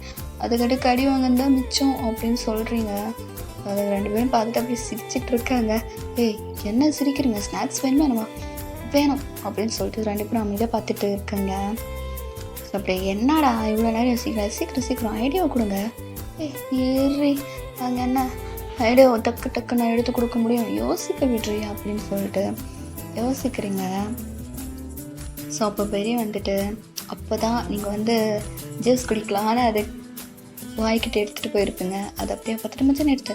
Speaker 1: அதுக்கடி கடி வாங்கன்னு தான் மிச்சம் அப்படின்னு சொல்கிறீங்க. அது 2 பேரும் பார்த்துட்டு அப்படியே சிரிச்சிட்டு இருக்காங்க. என்ன சிரிக்கிறீங்க, ஸ்நாக்ஸ் வேணுமா? வேணும் அப்படின்னு சொல்லிட்டு 2 பேரும் அமைதியாக பார்த்துட்டு இருக்காங்க. அப்படி என்னடா இவ்வளோ நேரம் சீக்கிரம் ஐடியாவை கொடுங்க. ஏறி நாங்கள் என்ன ஐடியாவை டக்குன்னு எடுத்து கொடுக்க முடியும், யோசிக்க விடுறீ அப்படின்னு சொல்லிட்டு யோசிக்கிறீங்க. ஸோ அப்போ பெரிய வந்துட்டு அப்போ தான் நீங்கள் ஜூஸ் குடிக்கலான்னு அது வாய்க்கிட்ட எடுத்துகிட்டு போயிருப்பீங்க. அது அப்படியே 10 நிமிஷம் எடுத்து,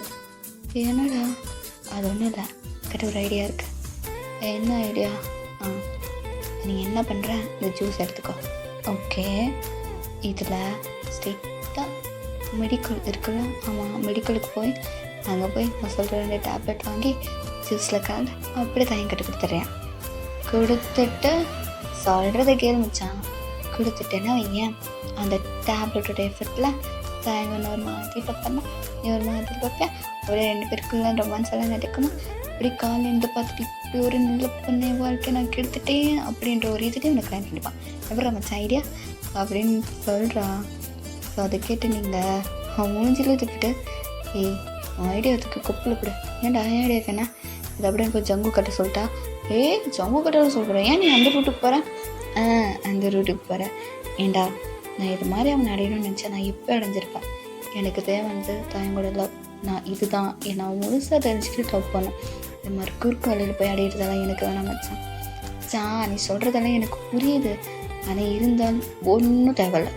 Speaker 1: என்னடா அது ஒன்றும் இல்லை, கிட்ட ஒரு ஐடியா இருக்குது. என்ன ஐடியா? நீங்கள் என்ன பண்ணுற, இந்த ஜூஸ் எடுத்துக்கோ, ஓகே? இதில் ஸ்ட்ரெயிட்டாக மெடிக்கல் இருக்குல்ல, ஆமாம் மெடிக்கலுக்கு போய் அங்கே போய் நான் சொல்கிற 2 டேப்லெட் வாங்கி ஜூஸில் கலந்து அப்படியே தயங்கிட்டு கொடுத்துட்றேன். கொடுத்துட்டு சொல்கிறத கேள்வி மச்சான், கொடுத்துட்டேன்னா வையன், அந்த டேப்லெட்டோட எஃபெக்டில் தயங்கன்னு ஒரு மாதிரி பார்ப்பேன்னா நீ ஒரு மாதிரி பார்ப்பேன், அப்படியே 2 பேருக்குள்ள ரொமான்ஸ் எல்லாம் நடக்கணும். இப்படி காலேருந்து பார்த்துட்டு இப்படி ஒரு நல்ல பொண்ணை வாழ்க்கை நான் கெடுத்துட்டேன் அப்படின்ற ஒரு இதுலேயே உனக்கு லைன் பண்ணிப்பான். எப்படா மச்சான் ஐடியா அப்படின்னு சொல்கிறான். ஸோ அதை கேட்டு நீங்கள் அவன் மூஞ்சிலே துப்பிட்டு, ஐடியா அதுக்கு கொப்பில் போடு, ஏன்டா ஐடியா இருக்கேன்னா அது அப்படியே போய் ஜங்கு கட்ட சொல்லிட்டா. ஜங்கு கட்டலாம் சொல்கிறேன், ஏன் நீ அந்த ரூட்டுக்கு போகிறேன்? அந்த ரூட்டுக்கு போகிறேன். ஏண்டா நான் இது மாதிரி அவன் அடையணும்னு நினச்சேன், நான் இப்போ அடைஞ்சிருப்பேன். எனக்கு தேவை தாயங்கூட லவ், நான் இதுதான் நான் முழுசாக தெரிஞ்சுக்கிட்டு லவ் பண்ணேன். இந்த மாதிரி குறுக்கு வழியில் போய் அடையிறதெல்லாம் எனக்கு வேணாம் மச்சான். நீ சொல்கிறதெல்லாம் எனக்கு புரியுது, ஆனால் இருந்தாலும் ஒன்றும் தேவையில்ல,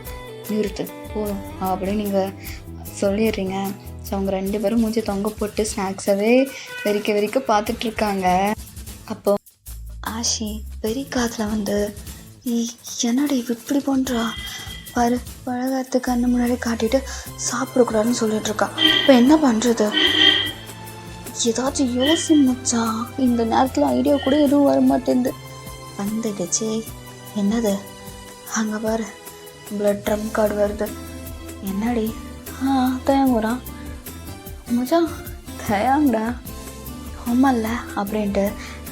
Speaker 1: நிறுத்து போதும் அப்படின்னு நீங்கள் சொல்லிடுறீங்க. ஸோ அவங்க 2 பேரும் மூஞ்சி தொங்க போட்டு ஸ்நாக்ஸாகவே வெறிக்க பார்த்துட்ருக்காங்க. அப்போது ஆஷி பெரிய காதில் என்னடா இப்படி பண்ணுறா பாரு, பழகத்து கண்ணு முன்னாடி காட்டிட்டு சாப்பிடக்கூடாதுன்னு சொல்லிட்டுருக்கா. இப்போ என்ன பண்ணுறது? ஏதாச்சும் யோசி மச்சான், இந்த நேரத்தில் ஐடியா கூட எதுவும் வர மாட்டேங்குது. வந்துடுச்சு. என்னது அங்கே பாரு, பிளட் ட்ரம் கார்டு வருது. என்னடி? தயங்குறான் மச்சான், தயாங்கடா ஆமாம்ல அப்படின்ட்டு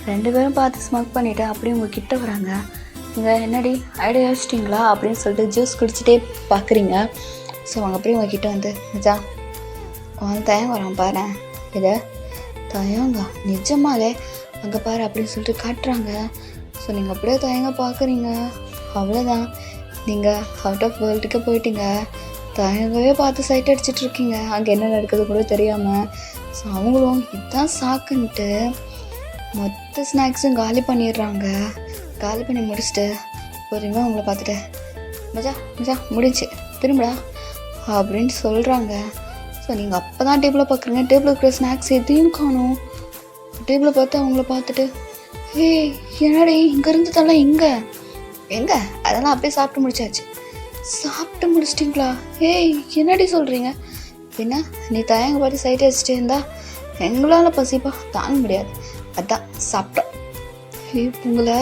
Speaker 1: 2 பேரும் பார்த்து ஸ்மோக் பண்ணிவிட்டு அப்படியே உங்கள் கிட்ட வராங்க. நீங்கள் என்னடி ஐடியா யோசிச்சிட்டிங்களா அப்படின்னு சொல்லிட்டு ஜூஸ் குடிச்சிட்டே பார்க்குறீங்க. ஸோ அவங்க அப்படியே உங்கள் கிட்ட வந்து மச்சான் அவன் தயங்க வரான் பாரு, இதை தயங்கா நிஜமாலே அங்கே பாரு அப்படின்னு சொல்லிட்டு காட்டுறாங்க. ஸோ நீங்கள் அப்படியே தயங்க பார்க்குறீங்க. அவ்வளோதான், நீங்கள் அவுட் ஆஃப் வேர்ல்டுக்கே போயிட்டீங்க. தயங்கவே பார்த்து சைட் அடிச்சிட்ருக்கீங்க அங்கே என்ன நடக்குது கூட தெரியாமல். ஸோ அவங்களும் இதுதான் சாக்குன்ட்டு மொத்த ஸ்நாக்ஸும் காலி பண்ணிடுறாங்க. காலி பண்ணி முடிச்சுட்டு போகிறீங்க அவங்கள பார்த்துட்டு மஜா மஜா முடிஞ்சு திரும்படா அப்படின்னு சொல்கிறாங்க. ஸோ நீங்கள் அப்போ தான் டேபிளில் பார்க்குறீங்க. டேபிளில் இருக்கிற ஸ்நாக்ஸ் எதையும் காணும். டேபிளை பார்த்து அவங்கள பார்த்துட்டு ஏய் என்னடி இங்கே இருந்ததெல்லாம் எங்கே அதெல்லாம் அப்படியே சாப்பிட்டு முடிச்சாச்சு. சாப்பிட்டு முடிச்சிட்டிங்களா? ஏய் என்னடி சொல்கிறீங்க? பின்ன நீ தயங்க பார்த்து சைட் அடிச்சுட்டே இருந்தா எங்களால் பசிப்பா தாங்க முடியாது, அதான் சாப்பிட்டோம். உங்களை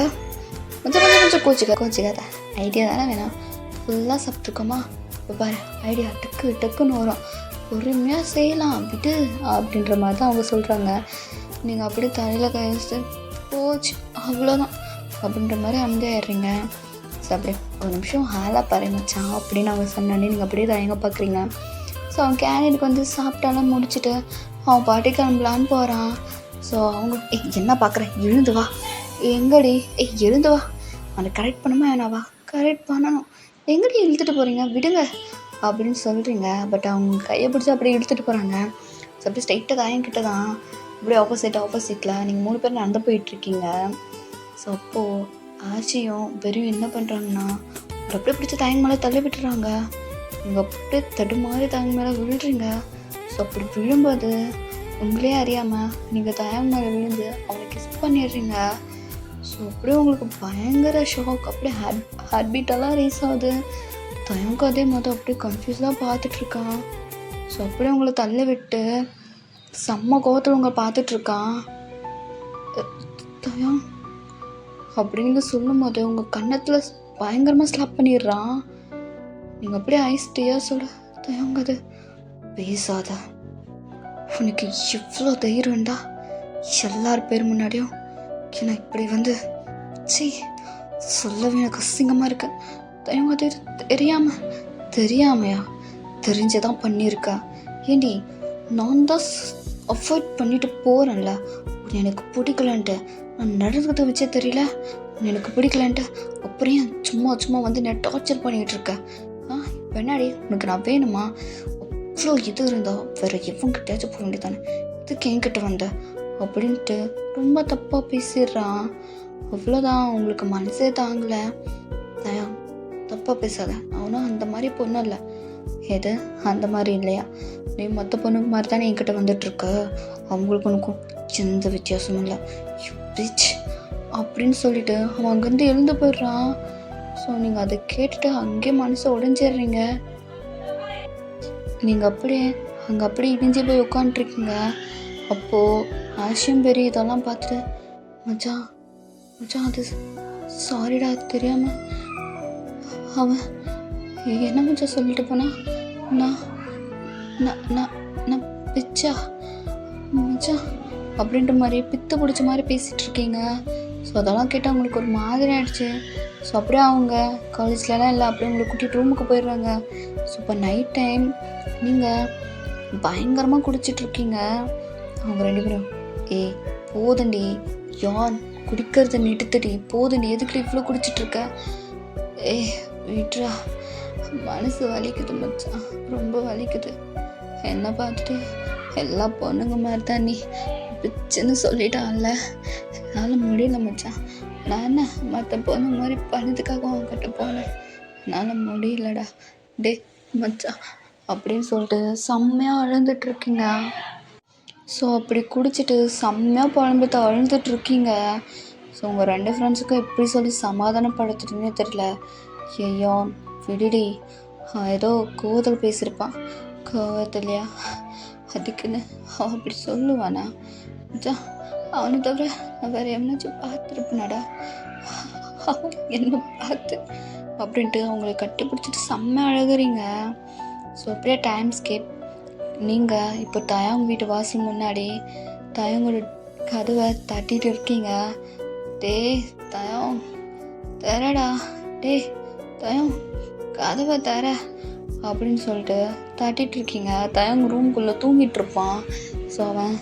Speaker 1: கொஞ்சம் கோச்சிக்காத ஐடியா தானே வேணாம். ஃபுல்லாக சாப்பிட்ருக்கோமா இப்போ பாரு ஐடியா டக்குன்னு வரும், பொறுமையாக செய்யலாம் விட்டு அப்படின்ற மாதிரி தான் அவங்க சொல்கிறாங்க. நீங்கள் அப்படியே தலையில் கை வச்சுட்டு போச்சு அவ்வளோதான் அப்படின்ற மாதிரி அமைதியாகிடுறீங்க. ஸோ அப்படியே ஒரு நிமிஷம் ஹாலாக பாரு மச்சான் அப்படின்னு அவங்க சொன்னானே நீங்கள் அப்படியே தயங்க பார்க்குறீங்க. ஸோ அவன் கேண்டீனுக்கு வந்து சாப்பிட்டாலும் முடிச்சுட்டு அவன் பாட்டி கிளம்பலான்னு போகிறான். ஸோ அவங்க என்ன பார்க்குறேன் எழுந்து வா, எங்கடி எழுந்து வா, அவனை கரெக்ட் பண்ணுமா வேணாவா? கரெக்ட் பண்ணணும், எங்கடி இழுத்துட்டு போகிறீங்க விடுங்க அப்படின்னு சொல்கிறீங்க. பட் அவங்க கையை பிடிச்சி அப்படியே இழுத்துட்டு போகிறாங்க. ஸோ அப்படியே ஸ்ட்ரைட்டாக தயங்கிட்ட தான் அப்படியே ஆப்போசிட்டில் நீங்கள் 3 பேர் நடந்து போயிட்டுருக்கீங்க. ஸோ அப்போது ஆச்சியும் பெரியும் என்ன பண்ணுறாங்கன்னா ஒரு அப்படியே பிடிச்சி தயங்க மேலே தள்ளி விட்டுறாங்க. நீங்கள் அப்படியே தடுமாறி தயங்க மேலே விழுறீங்க. ஸோ அப்படி விழும்போது உங்களே அறியாமல் நீங்கள் தயங்க மேலே விழுந்து அவனை கிஸ் பண்ணிடுறீங்க. ஸோ அப்படியே உங்களுக்கு பயங்கர ஷாக், அப்படியே ஹார்ட் பீட்டெல்லாம் ரேஸ் ஆகுது. தயங்க அதே மாதிரி அப்படியே கன்ஃபியூஸாக பார்த்துட்ருக்கான். ஸோ அப்படியே உங்களை தள்ளி விட்டு செம்ம கோவத்தில் உங்களை பார்த்துட்ருக்கான். தயம் அப்படின்னு சொல்லும் போது உங்கள் கன்னத்தில் பயங்கரமாக ஸ்லாப் பண்ணிடுறான். நீங்கள் அப்படியே ஐஸ்டியாக சொல்ல தயங்காது பேசாத, உனக்கு எவ்வளோ தைரியம்டா எல்லார் பேர் முன்னாடியும் என்ன இப்படி வந்து சொல்லவே எனக்கு அசிங்கமாக இருக்கு. தயங்காது தெரியாமையா தெரிஞ்சதான் பண்ணியிருக்கா. ஏண்டி நான் தான் அவாய்ட் பண்ணிட்டு போகிறேன்ல, எனக்கு பிடிக்கலன்ட்டு நான் நடக்கிறத வச்சே தெரியல எனக்கு பிடிக்கலன்ட்டு அப்புறம் சும்மா வந்து நான் டார்ச்சர் பண்ணிகிட்டு இருக்கேன். பின்னாடி உனக்கு நான் வேணுமா? அவ்வளோ இது இருந்தால் வேறு எவங்கிட்டாச்சும் போக வேண்டியதானே, இதுக்கு என்கிட்ட வந்த அப்படின்ட்டு ரொம்ப தப்பாக பேசிடுறான். அவ்வளோதான், உங்களுக்கு மனசே தாங்கலை. தயா தப்பாக பேசாத, அவனும் அந்த மாதிரி பொண்ணு இல்லை. எது அந்த மாதிரி இல்லையா? நீ மற்ற பொண்ணுக்கு மாதிரி தானே என்கிட்ட வந்துட்டுருக்க, அவங்களுக்கு உனக்கும் எந்த வித்தியாசமும் இல்லை அப்படின்னு சொல்லிட்டு அவன் அங்கேருந்து எழுந்து போயிடுறான். ஸோ நீங்கள் அதை கேட்டுட்டு அங்கேயே மனசை உடஞ்சிடுறீங்க. நீங்கள் அப்படியே இடிஞ்சு போய் உட்காந்துருக்கீங்க. அப்போது ஆஷியம் பெரிய இதெல்லாம் பார்த்துட்டு மச்சான் அது சாரிடா தெரியாமல் அவன் என்ன மச்சான் சொல்லிட்டு போனா, நான் பிச்சா மச்சான் அப்படின்ற மாதிரி பித்து பிடிச்ச மாதிரி பேசிகிட்டு இருக்கீங்க. ஸோ அதெல்லாம் கேட்டால் அவங்களுக்கு ஒரு மாதிரி ஆகிடுச்சு. ஸோ அப்படியே அவங்க காலேஜ்லலாம் இல்லை, அப்படியே உங்களை கூட்டிகிட்டு ரூமுக்கு போயிடுறாங்க. ஸோ இப்போ நைட் டைம் நீங்கள் பயங்கரமாக குடிச்சிட்ருக்கீங்க. அவங்க 2 பேரும் போதண்டி யான் குடிக்கிறத நிறுத்தடி, போதண்டி எதுக்கு இவ்வளோ குடிச்சிட்ருக்க, விட்ரா மனசு வலிக்குது மச்சான், ரொம்ப வலிக்குது. என்ன பார்த்துட்டு எல்லா பொண்ணுங்க மாதிரி தான் நீ பிச்சுன்னு சொல்லிட்டான்ல, என்னால் முடியல மச்சான். நான் என்ன மற்ற பொண்ணு மாதிரி பண்ணதுக்காக அவங்ககிட்ட போனேன், என்னால் முடியலடா டே மச்சான் அப்படின்னு சொல்லிட்டு செம்மையாக அழுந்துட்டுருக்கீங்க. ஸோ அப்படி குடிச்சிட்டு செம்மையாக புலம்பிட்டு அழுந்துட்டுருக்கீங்க. ஸோ உங்கள் 2 ஃப்ரெண்ட்ஸுக்கும் எப்படி சொல்லி சமாதானப்படுத்துறதுன்னே தெரியல. ஐயோ விடுடி, ஏதோ கோவத்தில் பேசியிருப்பான், கோவத்திலையா அதுக்குன்னு அவன் அப்படி சொல்லுவானா? அவனை தவிர நான் வேறு எவனாச்சும் பார்த்துருப்பேனாடா, அவன் என்ன பார்த்து அப்படின்ட்டு அவங்களை கட்டி பிடிச்சிட்டு செம்ம அழகுறீங்க. ஸோ அப்படியே டைம் நீங்கள் இப்போ தயாங்க வீட்டு வாசல் முன்னாடி தயங்கோட கதவை தட்டிட்டு இருக்கீங்க. டேய் தயம் தரடா, டேய் தயம் கதவை தர அப்படின்னு சொல்லிட்டு தட்டிட்டு இருக்கீங்க. தயங்க ரூம்குள்ளே தூங்கிட்டு இருப்பான். ஸோ அவன்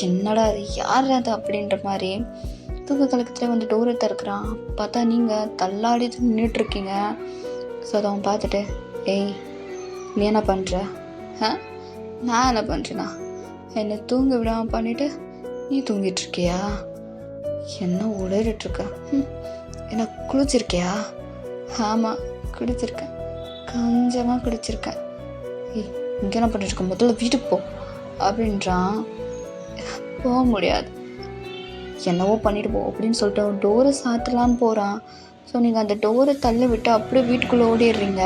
Speaker 1: என்னடா அது, யார் அது அப்படின்ற மாதிரி தூக்க கலக்கத்தில் வந்து டோரை திறக்கிறான். பார்த்தா நீங்கள் தள்ளாடி நின்றுட்டுருக்கீங்க. ஸோ அதை அவன் பார்த்துட்டு, ஏய் நீ என்ன பண்ணுற? நான் என்ன பண்ணுறேன்னா, என்னை தூங்க விடாமல் பண்ணிவிட்டு நீ தூங்கிட்டு இருக்கியா? என்ன உளறிட்டுருக்க? என்ன குளிச்சிருக்கியா? ஆமாம் குடிச்சிருக்கேன், கொஞ்சமாக குடிச்சிருக்கேன். ஏய் இங்கே என்ன பண்ணிட்டுருக்க, முதல்ல வீட்டுக்கு போ அப்படின்றான். போக முடியாது, என்னவோ பண்ணிட்டு போ அப்படின்னு சொல்லிட்டு அவன் டோரை சாத்தலான்னு போகிறான். ஸோ நீங்கள் அந்த டோரை தள்ளி விட்டு அப்படியே வீட்டுக்குள்ளே ஓடிடுறீங்க.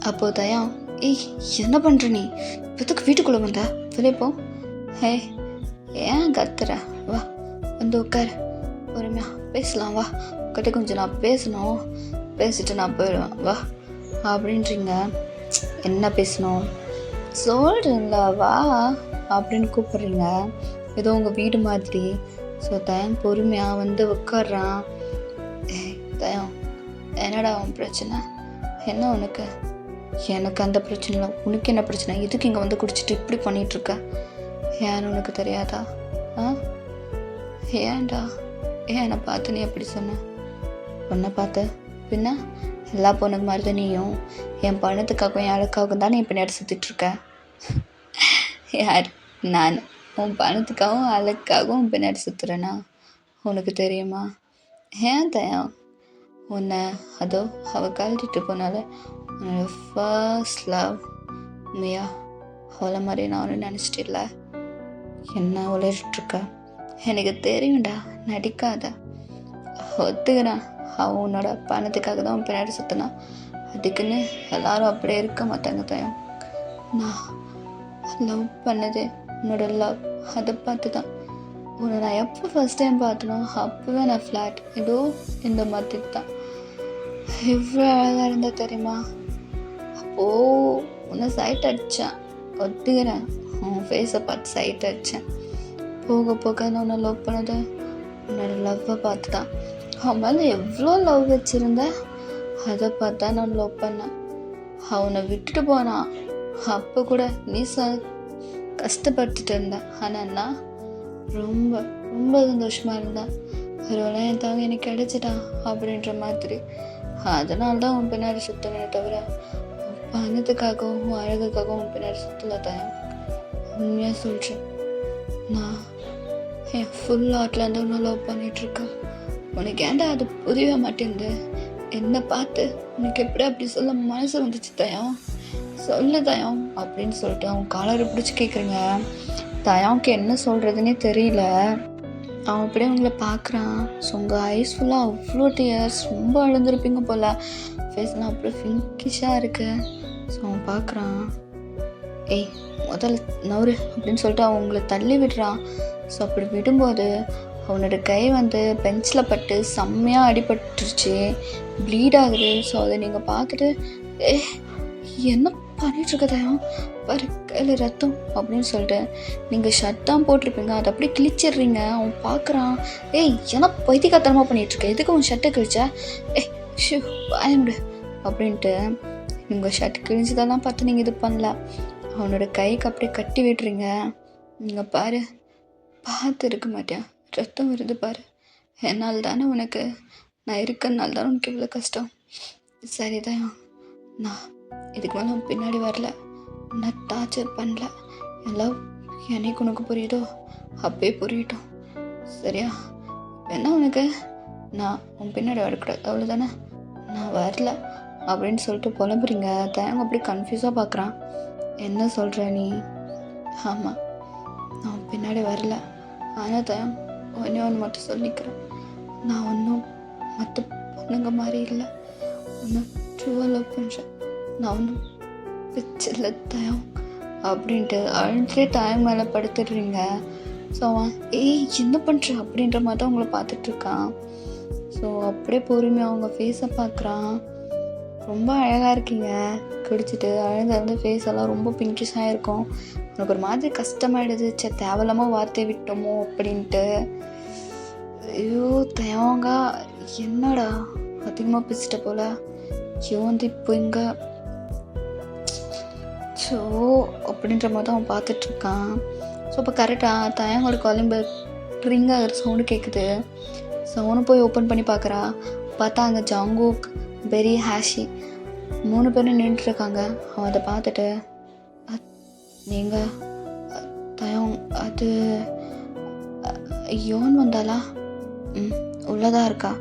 Speaker 1: அப்போது தயா, ஏய் என்ன பண்ணுற நீ, இப்போதுக்கு வீட்டுக்குள்ளே வந்த, வெளியே போ. ஹே ஏன் கத்துற, வா வந்து உட்காரு, பொறுமையா பேசலாம், வா கிட்ட கொஞ்சம் நான் பேசணும், பேசிட்டு நான் போயிடுவேன் வா அப்படின்றீங்க. என்ன பேசணும் சொல்கிறீங்கள, வா அப்படின்னு கூப்பிட்றீங்க, ஏதோ உங்கள் வீடு மாதிரி. ஸோ தயம் பொறுமையாக வந்து உட்காடுறான். தயம் என்னடா உன் பிரச்சனை, என்ன உனக்கு? எனக்கு அந்த பிரச்சனை இல்லை, உனக்கு என்ன பிரச்சனை, எதுக்கு இங்கே வந்து குடிச்சிட்டு இப்படி பண்ணிகிட்ருக்க? ஏன்னு உனக்கு தெரியாதா? ஏன்டா, ஏன் என்னை பார்த்து நீ எப்படி சொன்ன? உன்னை பார்த்து பின்ன எல்லா பொண்ணுக்கு மாதிரி தான் நீயும் என் பணத்துக்காகவும் என் அழகாகவும் தான் நீ பின்னாடி சுற்றிட்டுருக்க. யார் நான் உன் பணத்துக்காகவும் அழகாகவும் பின்னாடி சுற்றுறேன்னா உனக்கு தெரியுமா? ஏன் தயம் உன்னை அதோ அவள் கழட்டிட்டு போனால உன்னோட ஃபர்ஸ்ட் லவ் மியா, அவளை மாதிரி நான் ஒன்று நினச்சிட்டு இல்லை. என்ன உளறிட்டுருக்க? எனக்கு தெரியும்டா, நடிக்காத. ஒத்துக்கிறேன், அவன் உன்னோட பணத்துக்காக தான் பின்னாடி சுற்றினான், அதுக்குன்னு எல்லாரும் அப்படியே இருக்க மாட்டாங்க தயம். நான் லவ் பண்ணது உன்னோட லவ், அதை பார்த்து தான். உன்னை நான் எப்போ ஃபஸ்ட் டைம் பார்த்தனோ அப்போவே நான் ஃப்ளாட் ஏதோ இந்த மாதிரி தான். எவ்வளோ அழகாக இருந்தா தெரியுமா? அப்போது உன்னை சைட் அடித்தேன், ஒத்துக்கிறேன், உன் ஃபேஸை பார்த்து சைட் அடித்தேன். போக போக நான் உன்னை லவ் பண்ணது உன்னோட லவ்வை பார்த்து தான். அவன் மேலே எவ்வளோ லவ் வச்சுருந்த, அதை பார்த்தா நான் லவ் பண்ணேன். அவனை விட்டுட்டு போனான், அப்போ கூட நீ கஷ்டப்பட்டுட்டு இருந்தேன். ஆனால் நான் ரொம்ப ரொம்ப சந்தோஷமாக இருந்தேன். ஒருவேளை என் தவங்க எனக்கு கிடைச்சிட்டான் அப்படின்ற மாதிரி. அதனால தான் உன் பின்னாடி சுத்தமே தவிர பணத்துக்காகவும் அழகுக்காகவும் உன் பின்னாடி சுற்றல தயம். உண்மையாக சொல்கிறேன், நான் என் ஃபுல் ஹார்ட்லேருந்து ஒன்று லவ் பண்ணிகிட்ருக்கேன். உனக்கு ஏன்டா அது புரியவே மாட்டேங்குது? என்னை பார்த்து உனக்கு எப்படி அப்படி சொல்ல மனசு வந்துச்சு தயம், சொல்லு தயம் அப்படின்னு சொல்லிட்டு அவன் காலரை பிடிச்சி கேட்குறீங்க. தயாவுக்கு என்ன சொல்கிறதுனே தெரியல. அவன் அப்படியே உங்களை பார்க்குறான். ஸோ உங்கள் ஐஸ் ஃபுல்லாக அவ்வளோ டியர்ஸ், ரொம்ப அழுந்துருப்பீங்க போல், ஃபேஸ்லாம் அப்படியே ஃபிங்கிஷாக இருக்கு. ஸோ அவன் பார்க்குறான். ஏய் முதல்ல நவரு அப்படின்னு சொல்லிட்டு அவன் உங்களை தள்ளி விடுறான். ஸோ அப்படி விடும்போது அவனோட கை வந்து பெஞ்சில் பட்டு செம்மையாக அடிபட்டுருச்சு, ப்ளீட் ஆகுது. ஸோ அதை நீங்கள் பார்த்துட்டு, என்ன பண்ணிகிட்ருக்க தயம், பாரு கையில் ரத்தம் அப்படின்னு சொல்லிட்டு நீங்கள் ஷர்ட் தான் போட்டிருப்பீங்க, அதை அப்படியே கிழிச்சிடுறீங்க. அவன் பார்க்குறான். ஏய் ஏன்னா பைத்தியக்காரத்தனமாக பண்ணிகிட்ருக்க, எதுக்கு அவன் ஷர்ட்டை கிழிச்சா? ஷூ பயமுடு அப்படின்ட்டு உங்கள் ஷர்ட் கிழிஞ்சதெல்லாம் பார்த்து நீங்கள் இது பண்ணல, அவனோட கைக்கு அப்படியே கட்டி விட்டுறீங்க. நீங்கள் பாரு, பார்த்து இருக்க மாட்டியா, ரத்தம் வருது பாரு, என்னால் தானே உனக்கு, நான் இருக்கிறனால தானே உனக்கு இவ்வளோ கஷ்டம். சரிதான், நான் இதுக்கு மேலே பின்னாடி வரல, நான் டார்ச்சர் பண்ணல, எல்லாம் என்னைக்கு உனக்கு புரியுதோ அப்பயே புரியட்டும், சரியா? என்ன உனக்கு, நான் உன் பின்னாடி வரக்கூடாது அவ்வளோதானே, நான் வரல அப்படின்னு சொல்லிட்டு புலம்புறீங்க. தயங்க அப்படி கன்ஃபியூஸாக பார்க்குறான். என்ன சொல்கிற நீ? ஆமாம் நான் பின்னாடி வரல, ஆனால் தயம் ஒன்றே ஒன்று மட்டும் சொல்லிக்கிறேன், நான் ஒன்றும் மற்ற பொண்ணுங்க மாதிரி இல்லை, ஒன்றும் ட்ரூவாக லவ் பண்ணுறேன், நான் ஒன்றும் பிச்சில்ல தயம் அப்படின்ட்டு அழுந்தே தயம் மேலே படுத்துடுறீங்க. ஸோ அவன் என்ன பண்ணுற அப்படின்ற மாதிரி தான் உங்களை பார்த்துட்ருக்கான். ஸோ அப்படியே பொறுமையாக அவங்க ஃபேஸை பார்க்குறான். ரொம்ப அழகாக இருக்கீங்க. குடிச்சிட்டு அழுந்து ஃபேஸ் எல்லாம் ரொம்ப பிங்கிஷாக இருக்கும். எனக்கு ஒரு மாதிரி கஷ்டமாயிடுது. தேவையில்லாமல் வார்த்தையை விட்டோமோ அப்படின்ட்டு. ஐயோ தேவங்க, என்னடா அதிகமாக பேசிட்ட போல. ஐயோ இப்போ இங்கே ஸோ அப்படின்ற மாதிரி தான் அவன் பார்த்துட்ருக்கான். ஸோ இப்போ கரெக்டாக தயங்கோட காலிங் பெல் ரிங் ஆகிற சவுண்டு கேட்குது. ஸோ அவனு போய் ஓப்பன் பண்ணி பார்க்குறா. பார்த்தா அங்கே ஜாங்கூக், பெரி, ஹேஷி 3 பேரும் நின்றுட்டுருக்காங்க. அவன் அதை பார்த்துட்டு, நீங்கள் தயம் அது யோன் வந்தாளா? உள்ளதாக இருக்கா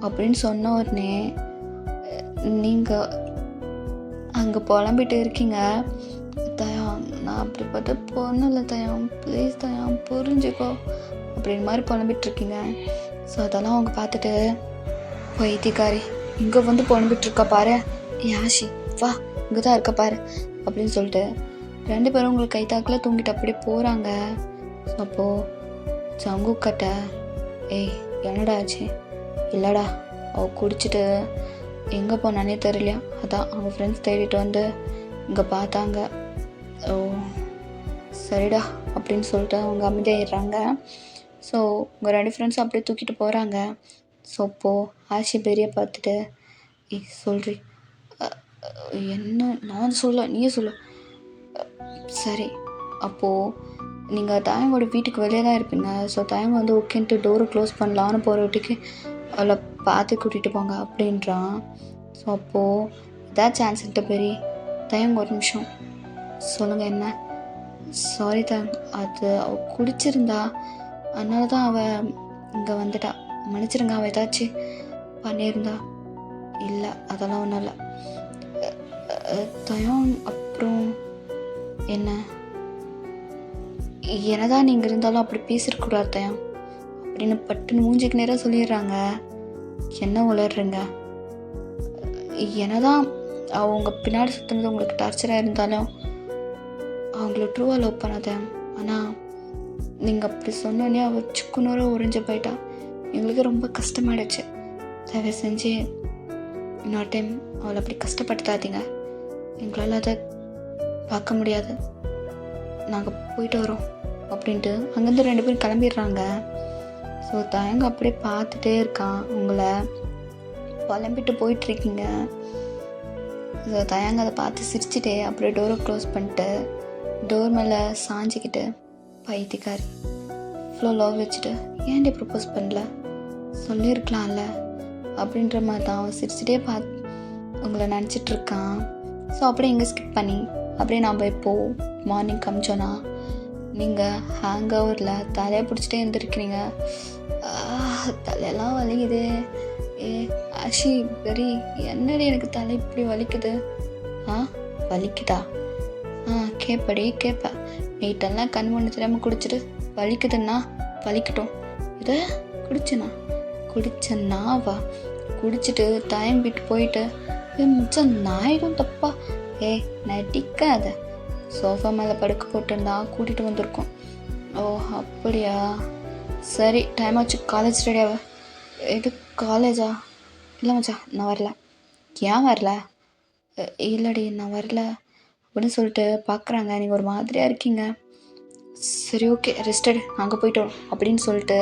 Speaker 1: அப்படின்னு சொன்ன உடனே, நீங்கள் அங்கே புலம்பிட்டு இருக்கீங்க. தயம், நான் அப்படி பார்த்து பொண்ணு இல்லை தயம், ப்ளீஸ் தயம் புரிஞ்சுக்கோ அப்படின்னு மாதிரி புலம்பிகிட்ருக்கீங்க. ஸோ அதெல்லாம் அவங்க பார்த்துட்டு, வைத்தியக்காரி இங்கே வந்து புலம்பிகிட்ருக்கா பாரு, யாஷி வா இங்கே தான் இருக்க பாரு அப்படின்னு சொல்லிட்டு 2 பேரும் உங்களுக்கு கைத்தாக்கில் தூங்கிட்டு அப்படியே போகிறாங்க. ஸோ அப்போது ஜங்குக்கட்ட, ஏய் என்னடா ஆச்சு? இல்லைடா அவள் குடிச்சிட்டு எங்கே போனானே தெரியலையா, அதான் அவங்க ஃப்ரெண்ட்ஸ் தேடிட்டு வந்து இங்கே பார்த்தாங்க. ஓ சரிடா அப்படின்னு சொல்லிட்டு அவங்க அமைதியாகிடுறாங்க. ஸோ உங்கள் 2 ஃப்ரெண்ட்ஸும் அப்படியே தூக்கிட்டு போகிறாங்க. ஸோ அப்போது ஆஷி பெரிய பார்த்துட்டு, ஏய் சொல்றி, என்ன நான் சொல்ல நீயே சொல்ல. சரி அப்போது நீங்கள் தயங்கோட வீட்டுக்கு வெளியே தான் இருப்பீங்க. ஸோ தயங்க வந்து ஓகேன்ட்டு டோரை க்ளோஸ் பண்ணலான்னு போகிற வீட்டுக்கு அவளை பார்த்து கூட்டிகிட்டு போங்க அப்படின்றான். ஸோ அப்போது இதான் சான்ஸ்கிட்ட பெரிய தயங்க ஒரு நிமிஷம் சொல்லுங்கள் என்ன. சாரி அது அவள் குடிச்சிருந்தா, அதனால தான் அவள் இங்கே வந்துட்டா. மன்னிச்சிருங்க, அவள் ஏதாச்சும் பண்ணியிருந்தா. இல்லை அதெல்லாம் ஒன்றும் இல்லை தயம். அப்புறம் என்ன, என்னதான் நீங்கள் இருந்தாலும் அப்படி பேசிருக்கூடாது தயம் அப்படின்னு பட்டுன்னு மூஞ்சிக்கு நேராக சொல்லிடுறாங்க. என்ன உளர்றீங்க? என்னதான் அவங்க பின்னாடி சுற்றுனது உங்களுக்கு டார்ச்சராக இருந்தாலும் அவங்கள ட்ரூவாக லவ் பண்ணாத. ஆனால் நீங்கள் அப்படி சொன்னோன்னே அவள் சிக்குனூர உறிஞ்சு போயிட்டா. எங்களுக்கு ரொம்ப கஷ்டமாயிடுச்சு. தயவு செஞ்சு இன்னொரு டைம் அவளை அப்படி கஷ்டப்படுத்தாதீங்க. எங்களால் அதை பார்க்க முடியாது. நாங்கள் போயிட்டு வரோம் அப்படின்ட்டு அங்கேருந்து 2 பேரும் கிளம்பிடுறாங்க. ஸோ தயங்க அப்படியே பார்த்துட்டே இருக்கான். உங்களை புலம்பிட்டு போயிட்டுருக்கீங்க. ஸோ தயங்க அதை பார்த்து சிரிச்சுட்டே அப்படியே டோரை க்ளோஸ் பண்ணிட்டு டோர் மேலே சாஞ்சிக்கிட்டு, பைத்தியக்காரி இவ்வளோ லவ் வச்சுட்டு ஏன்டி ப்ரப்போஸ் பண்ணல, சொல்லியிருக்கலாம்ல அப்படின்ற மாதிரி தான் அவன் சிரிச்சுட்டே உங்களை நினச்சிட்ருக்கான். ஸோ அப்படியே இங்கே ஸ்கிப் பண்ணி அப்படியே நாம் இப்போது மார்னிங் காமிச்சோன்னா, நீங்கள் ஹேங் ஓவரில் தலையை பிடிச்சிட்டே இருந்துருக்கிறீங்க. தலையெல்லாம் வலிக்குது. ஏ ஆஷி பெரி, என்னடி எனக்கு தலை இப்படி வலிக்குது? வலிக்குதா? கேட்படி கேட்ப. நைட்டெல்லாம் கண் முன்னு தெரியாமல் குடிச்சிட்டு வலிக்குதுன்னா வலிக்கட்டும். இதை குடிச்சேன்னா குடிச்சிட்டு டைம் விட்டு போயிட்டு மிச்சம் நாயகம் தப்பா நடிக்காத. சோஃபா மேலே படுக்க போட்டுருந்தா கூட்டிகிட்டு வந்திருக்கோம். ஓ அப்படியா, சரி டைம் ஆச்சு, காலேஜ் ரெடியாவ. இது காலேஜா? இல்லை மச்சா நான் வரல. ஏன் வரல? இல்லடி நான் வரல அப்படின்னு சொல்லிட்டு பார்க்குறாங்க. நீங்கள் ஒரு மாதிரியாக இருக்கீங்க. சரி ஓகே ரெஸ்டட், நாங்கள் போயிட்டு வரோம் அப்படின்னு சொல்லிட்டு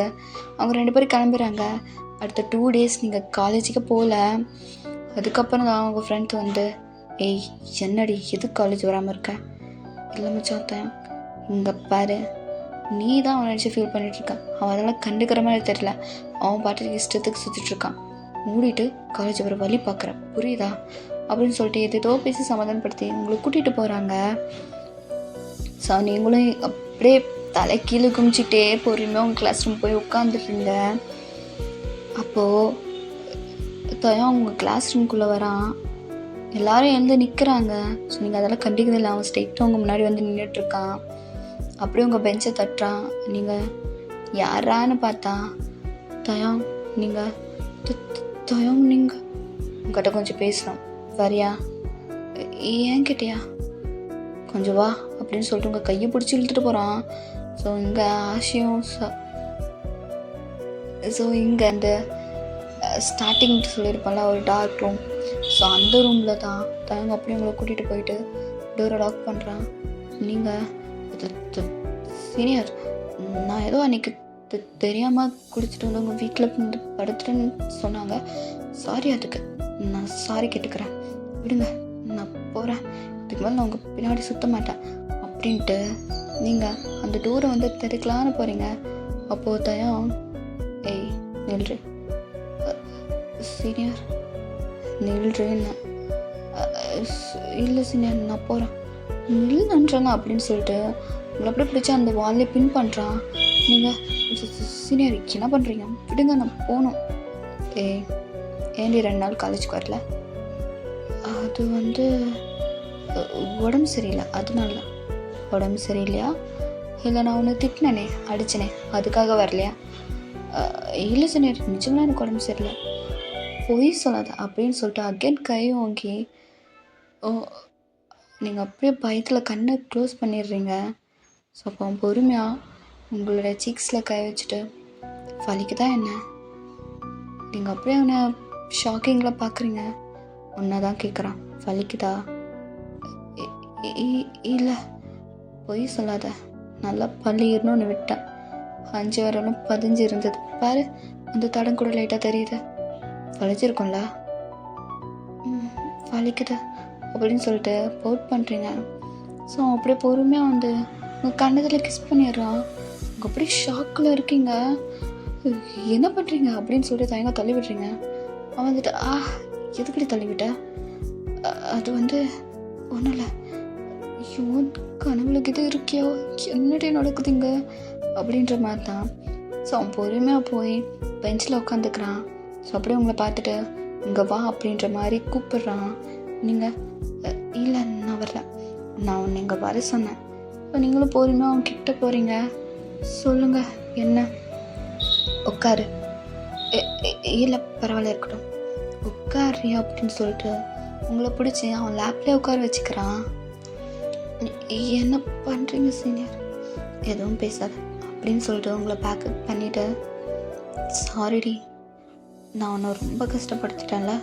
Speaker 1: அவங்க 2 பேரும் கிளம்புறாங்க. அடுத்த 2 days நீங்கள் காலேஜுக்கு போகல. அதுக்கப்புறம் தான் அவங்க ஃப்ரெண்ட்ஸ் வந்து, ஏய் என்னடி எது காலேஜ் வராமல் இருக்க? இல்லை மச்சான் இங்கே பாரு, நீ தான் அவனை நினச்சி ஃபீல் பண்ணிகிட்ருக்கான். அவன் அதெல்லாம் கண்டுக்கிற மாதிரி தெரியல. அவன் பாட்டுக்கு இஷ்டத்துக்கு சுற்றிட்டுருக்கான். மூடிட்டு காலேஜ் வர வழி பார்க்குறேன், புரியுதா அப்படின்னு சொல்லிட்டு எதோ பேசி சமாதானப்படுத்தி உங்களை கூட்டிகிட்டு போகிறாங்க. ஸோ நீங்களும் அப்படியே தலை கீழே குமிச்சிட்டே பொறுமையாக உங்கள் கிளாஸ் ரூம் போய் உட்காந்துருங்க. அப்போது தயம் உங்கள் கிளாஸ் ரூம்குள்ளே வரான். எல்லோரும் எழுந்து நிற்கிறாங்க. ஸோ நீங்கள் அதெல்லாம் கண்டிக்கிறது இல்லை. அவன் ஸ்ட்ரெயிட்டாக உங்கள் முன்னாடி வந்து நின்றுட்டுருக்கான். அப்படியே உங்கள் பெஞ்சை தட்டுறான். நீங்கள் யாரான்னு பார்த்தா தயம். நீங்கள் உங்கள்கிட்ட கொஞ்சம் பேசணும், வரியா? ஏன் கிட்டியா? கொஞ்சம் வா அப்படின்னு சொல்லிட்டு உங்கள் கையை பிடிச்சி இழுத்துட்டு போகிறான். ஸோ இங்கே ஆஷியும் ஸோ இங்கே அந்த ஸ்டார்டிங் சொல்லியிருப்பேன்ல ஒரு டார்க் ரூம். ஸோ அந்த ரூமில் தான் தயங்க அப்படியே உங்களை கூட்டிகிட்டு போயிட்டு டோரை லாக் பண்ணுறான். நீங்கள் சீனியர், நான் ஏதோ அன்றைக்கி தெரியாமல் குடிச்சிட்டு வந்து உங்கள் வீட்டில் வந்து படுத்துட்டேன்னு சொன்னாங்க. சாரி, அதுக்கு நான் சாரி கேட்டுக்கிறேன், விடுங்க, நான் போகிறேன், இதுக்கு மேலே நான் உங்கள் பின்னாடி சுற்ற மாட்டேன் அப்படின்ட்டு நீங்கள் அந்த டோரை வந்து திறக்கலான்னு போகிறீங்க. அப்போது தயம், ஏய் நில்று சீனியர், நில்றுன்னு. இல்லை சீனியர், நான் போகிறேன், நில்லுன்றேங்க அப்படின்னு சொல்லிட்டு உங்களை அப்படியே பிடிச்சி அந்த வால்லே பின் பண்ணுறான். நீங்கள் சீனியர் என்ன பண்ணுறீங்க, விடுங்க, நான் போகணும். ஏண்டி 2 நாள் காலேஜுக்கு வரல? அது வந்து உடம்பு சரியில்லை, அதனால. உடம்பு சரியில்லையா? இல்லை நான் ஒன்று திட்டினேனே, அடிச்சனே, அதுக்காக வரலையா? இல்லை சீனியர், நிஜம்லாம் எனக்கு உடம்பு சரியில்லை. பொய் சொல்லாத அப்படின்னு சொல்லிட்டு அகெயின் கை வாங்கி நீங்கள் அப்படியே பயத்தில் கண்ணை க்ளோஸ் பண்ணிடுறீங்க. ஸோ அப்போ பொறுமையாக உங்களோட சீக்ஸில் கை வச்சுட்டு, வலிக்குதா என்ன? நீங்கள் அப்படியே அவனை ஷாக்கிங்கில் பார்க்குறீங்க. ஒன்றா தான் கேட்குறான், வலிக்குதா? இல்லை, பொய் சொல்லாத, நல்லா பள்ளியிருந்து ஒன்று விட்டேன், 5 வரலும் 15 இருந்தது பாரு, அந்த தடம் கூட லைட்டாக தெரியுது, வலிச்சிருக்கும்ல? வலிக்குது அப்படின்னு சொல்லிட்டு போட் பண்ணுறீங்க. ஸோ அப்படியே பொறுமையாக வந்து உங்கள் கண்ணத்தில் கிஸ் பண்ணிடுறான். உங்கள் அப்படியே ஷாக்கில் இருக்கீங்க, என்ன பண்ணுறீங்க அப்படின்னு சொல்லிட்டு தயங்க தள்ளி விடுறீங்க. அவன் வந்துட்டு எதுக்கடி தள்ளிவிட்ட? அது வந்து ஒன்றும் இல்லை, ஐயோ கனவுல இது இருக்கியோ, என்னடி நடக்குதுங்க அப்படின்ற மாதிரி தான். ஸோ அவன் பொறுமையாக போய் பெஞ்சில் உட்காந்துக்கிறான். ஸோ அப்படியே உங்களை பார்த்துட்டு இங்கே வா அப்படின்ற மாதிரி கூப்பிடுறான். நீங்கள் இல்லை நான் வரல, நான் உன்னை இங்கே வர சொன்னேன். இப்போ நீங்களும் பொறுமையாக அவன் கிட்ட போகிறீங்க. சொல்லுங்கள் என்ன? உட்காரு. இல்லை பரவாயில்ல இருக்கட்டும், உட்காரியா அப்படின்னு சொல்லிட்டு உங்களை பிடிச்சி அவன் லேப்லேயே உட்கார வச்சுக்கிறான். என்ன பண்ணுறீங்க சீனியர்? எதுவும் பேசாத அப்படின்னு சொல்லிட்டு உங்களை பேக்கப் பண்ணிவிட்டு, சாரிடி, நான் உன்னை ரொம்ப கஷ்டப்படுத்திட்டேன்ல,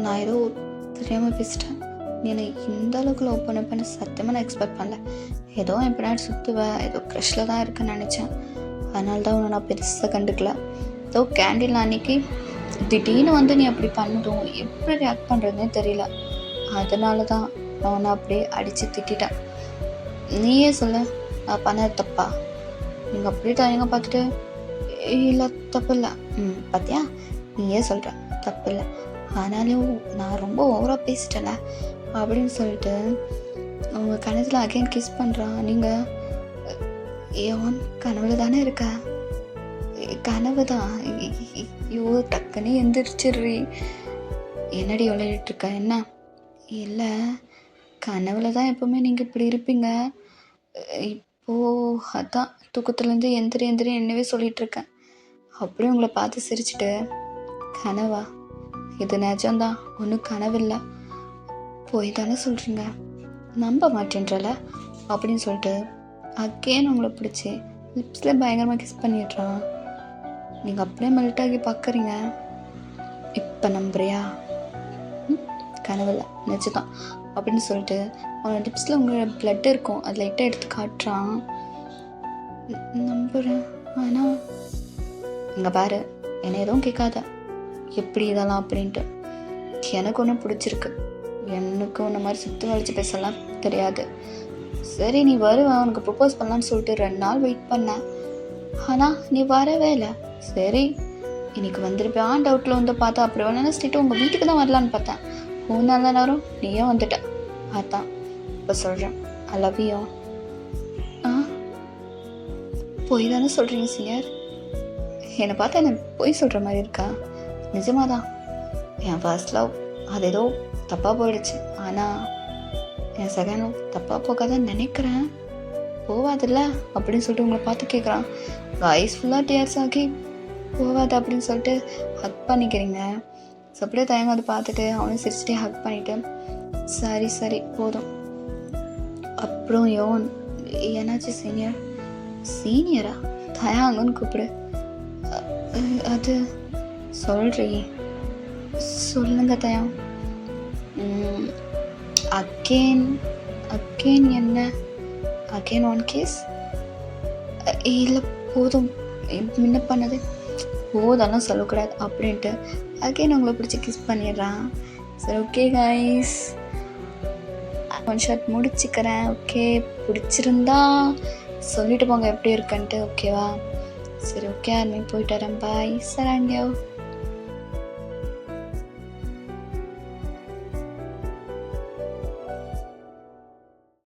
Speaker 1: நான் ஏதோ தெரியாமல் பேசிட்டேன், நீ என்னை இந்த அளவுக்கு லவ் பண்ண சத்தியமாக நான் எக்ஸ்பெக்ட் பண்ணல. ஏதோ என் பின்னாடி சுற்றுவேன், ஏதோ க்ரஷில் தான் இருக்குன்னு நினச்சேன், அதனால தான் உன்னை நான் பெருசாக கண்டுக்கல. ஏதோ கேண்டில் அன்னைக்கு திடீர்னு வந்து நீ அப்படி பண்ணதும் எப்படி ரியாக்ட் பண்ணுறதுனே தெரியல, அதனால தான் நான் உன்னை அப்படியே அடித்து திட்டேன். நீயே சொல்ல, நான் பண்ணது தப்பா? நீங்கள் அப்படியே தயங்க பார்த்துட்டு, இல்லை தப்பு இல்லை, பார்த்தியா நீயே சொல்கிற தப்பு இல்லை, ஆனாலும் நான் ரொம்ப ஓவராக பேசிட்டேன்ல அப்படின்னு சொல்லிட்டு அவங்க கனவில் அகைன் கிஸ் பண்ணுறான். நீங்கள் ஏன் கனவுல தானே இருக்க? கனவு தான். ஐயோ டக்குன்னு எந்திரிச்சிடுறி, என்னடி விளையாடிட்டுருக்க என்ன? இல்லை கனவுல தான் எப்போவுமே நீங்கள் இப்படி இருப்பீங்க, இப்போது அதான் தூக்கத்துலேருந்து எந்திரி என்னவே சொல்லிகிட்ருக்கேன். அப்படியே உங்களை பார்த்து சிரிச்சிட்டு, கனவா? இது நிஜம்தான், ஒன்றும் கனவில்லை, போய் தானே சொல்கிறீங்க, நம்ப மாட்டேன்றல அப்படின்னு சொல்லிட்டு அகெயின் உங்களை பிடிச்சி லிப்ஸில் பயங்கரமாக கிஸ் பண்ணிடுறான். நீங்கள் அப்படியே மெல்ட் ஆகி பார்க்குறீங்க. இப்போ நம்புறியா? கனவில்லை, நிஜம்தான் அப்படின்னு சொல்லிட்டு அவனோட லிப்ஸில் உங்களோட பிளட் இருக்கும், அது லைட்டாக எடுத்து காட்டுறான். நம்புகிறேன், ஆனால் இங்கே பாரு, என்னை எதுவும் கேட்காத எப்படி இதெல்லாம் அப்படின்ட்டு. எனக்கு ஒன்றும் பிடிச்சிருக்கு, எனக்கு உன்ன மாதிரி சுற்றி வலிச்சு பேசலாம் தெரியாது. சரி நீ வருவேன், உனக்கு ப்ரப்போஸ் பண்ணலான்னு சொல்லிட்டு 2 நாள் வெயிட் பண்ணேன், ஆனால் நீ வரவே இல்லை. சரி இன்னைக்கு வந்துருப்பான் டவுட்டில் வந்து பார்த்தா, அப்படி வேணா நினச்சிட்டு உங்கள் வீட்டுக்கு தான் வரலான்னு பார்த்தேன், 3 நாள் தான் நேரம் நீயே வந்துட்ட. அதான் இப்போ சொல்கிறேன், ஐ லவ் யூ. போய் தானே சொல்கிறீங்க சீனியர்? என்னை பார்த்தா என்ன போய் சொல்கிற மாதிரி இருக்கா? நிஜமாக தான், என் ஃபர்ஸ்ட் லவ் அது ஏதோ தப்பாக போயிடுச்சு, ஆனால் என் செகண்ட் லவ் தப்பாக போகாதான்னு நினைக்கிறேன். போவாதில்ல அப்படின்னு சொல்லிட்டு உங்களை பார்த்து கேட்குறான். ஐஸ் ஃபுல்லாக டியர்ஸ் ஆகி போவாது அப்படின்னு சொல்லிட்டு ஹக் பண்ணிக்கிறீங்க. ஸோ அப்படியே தயங்க அதை பார்த்துட்டு அவனும் சிரிச்சுட்டே ஹக் பண்ணிவிட்டு, சரி போதும். அப்புறம் யோன், என்னாச்சு சீனியர்? சீனியரா? தயாங்கன்னு கூப்பிடு. அது சொல்றி, சொல்லுங்க தயம். அகெயின் அகெயின் என்ன? Again one kiss? இல்லை போதும், முன்ன பண்ணது போதெல்லாம் சொல்லக்கூடாது அப்படின்ட்டு அகெயின் உங்களை பிடிச்சி கிஸ் பண்ணிடுறான். சரி ஓகே கைஸ், ஒன் ஷாட் முடிச்சுக்கிறேன். ஓகே, பிடிச்சிருந்தா சொல்லிட்டு போங்க எப்படி இருக்குன்ட்டு, ஓகேவா? சரி ஓகே, ஆர்மி போயிட்டு வரேன். பாய், சராண்டியோ.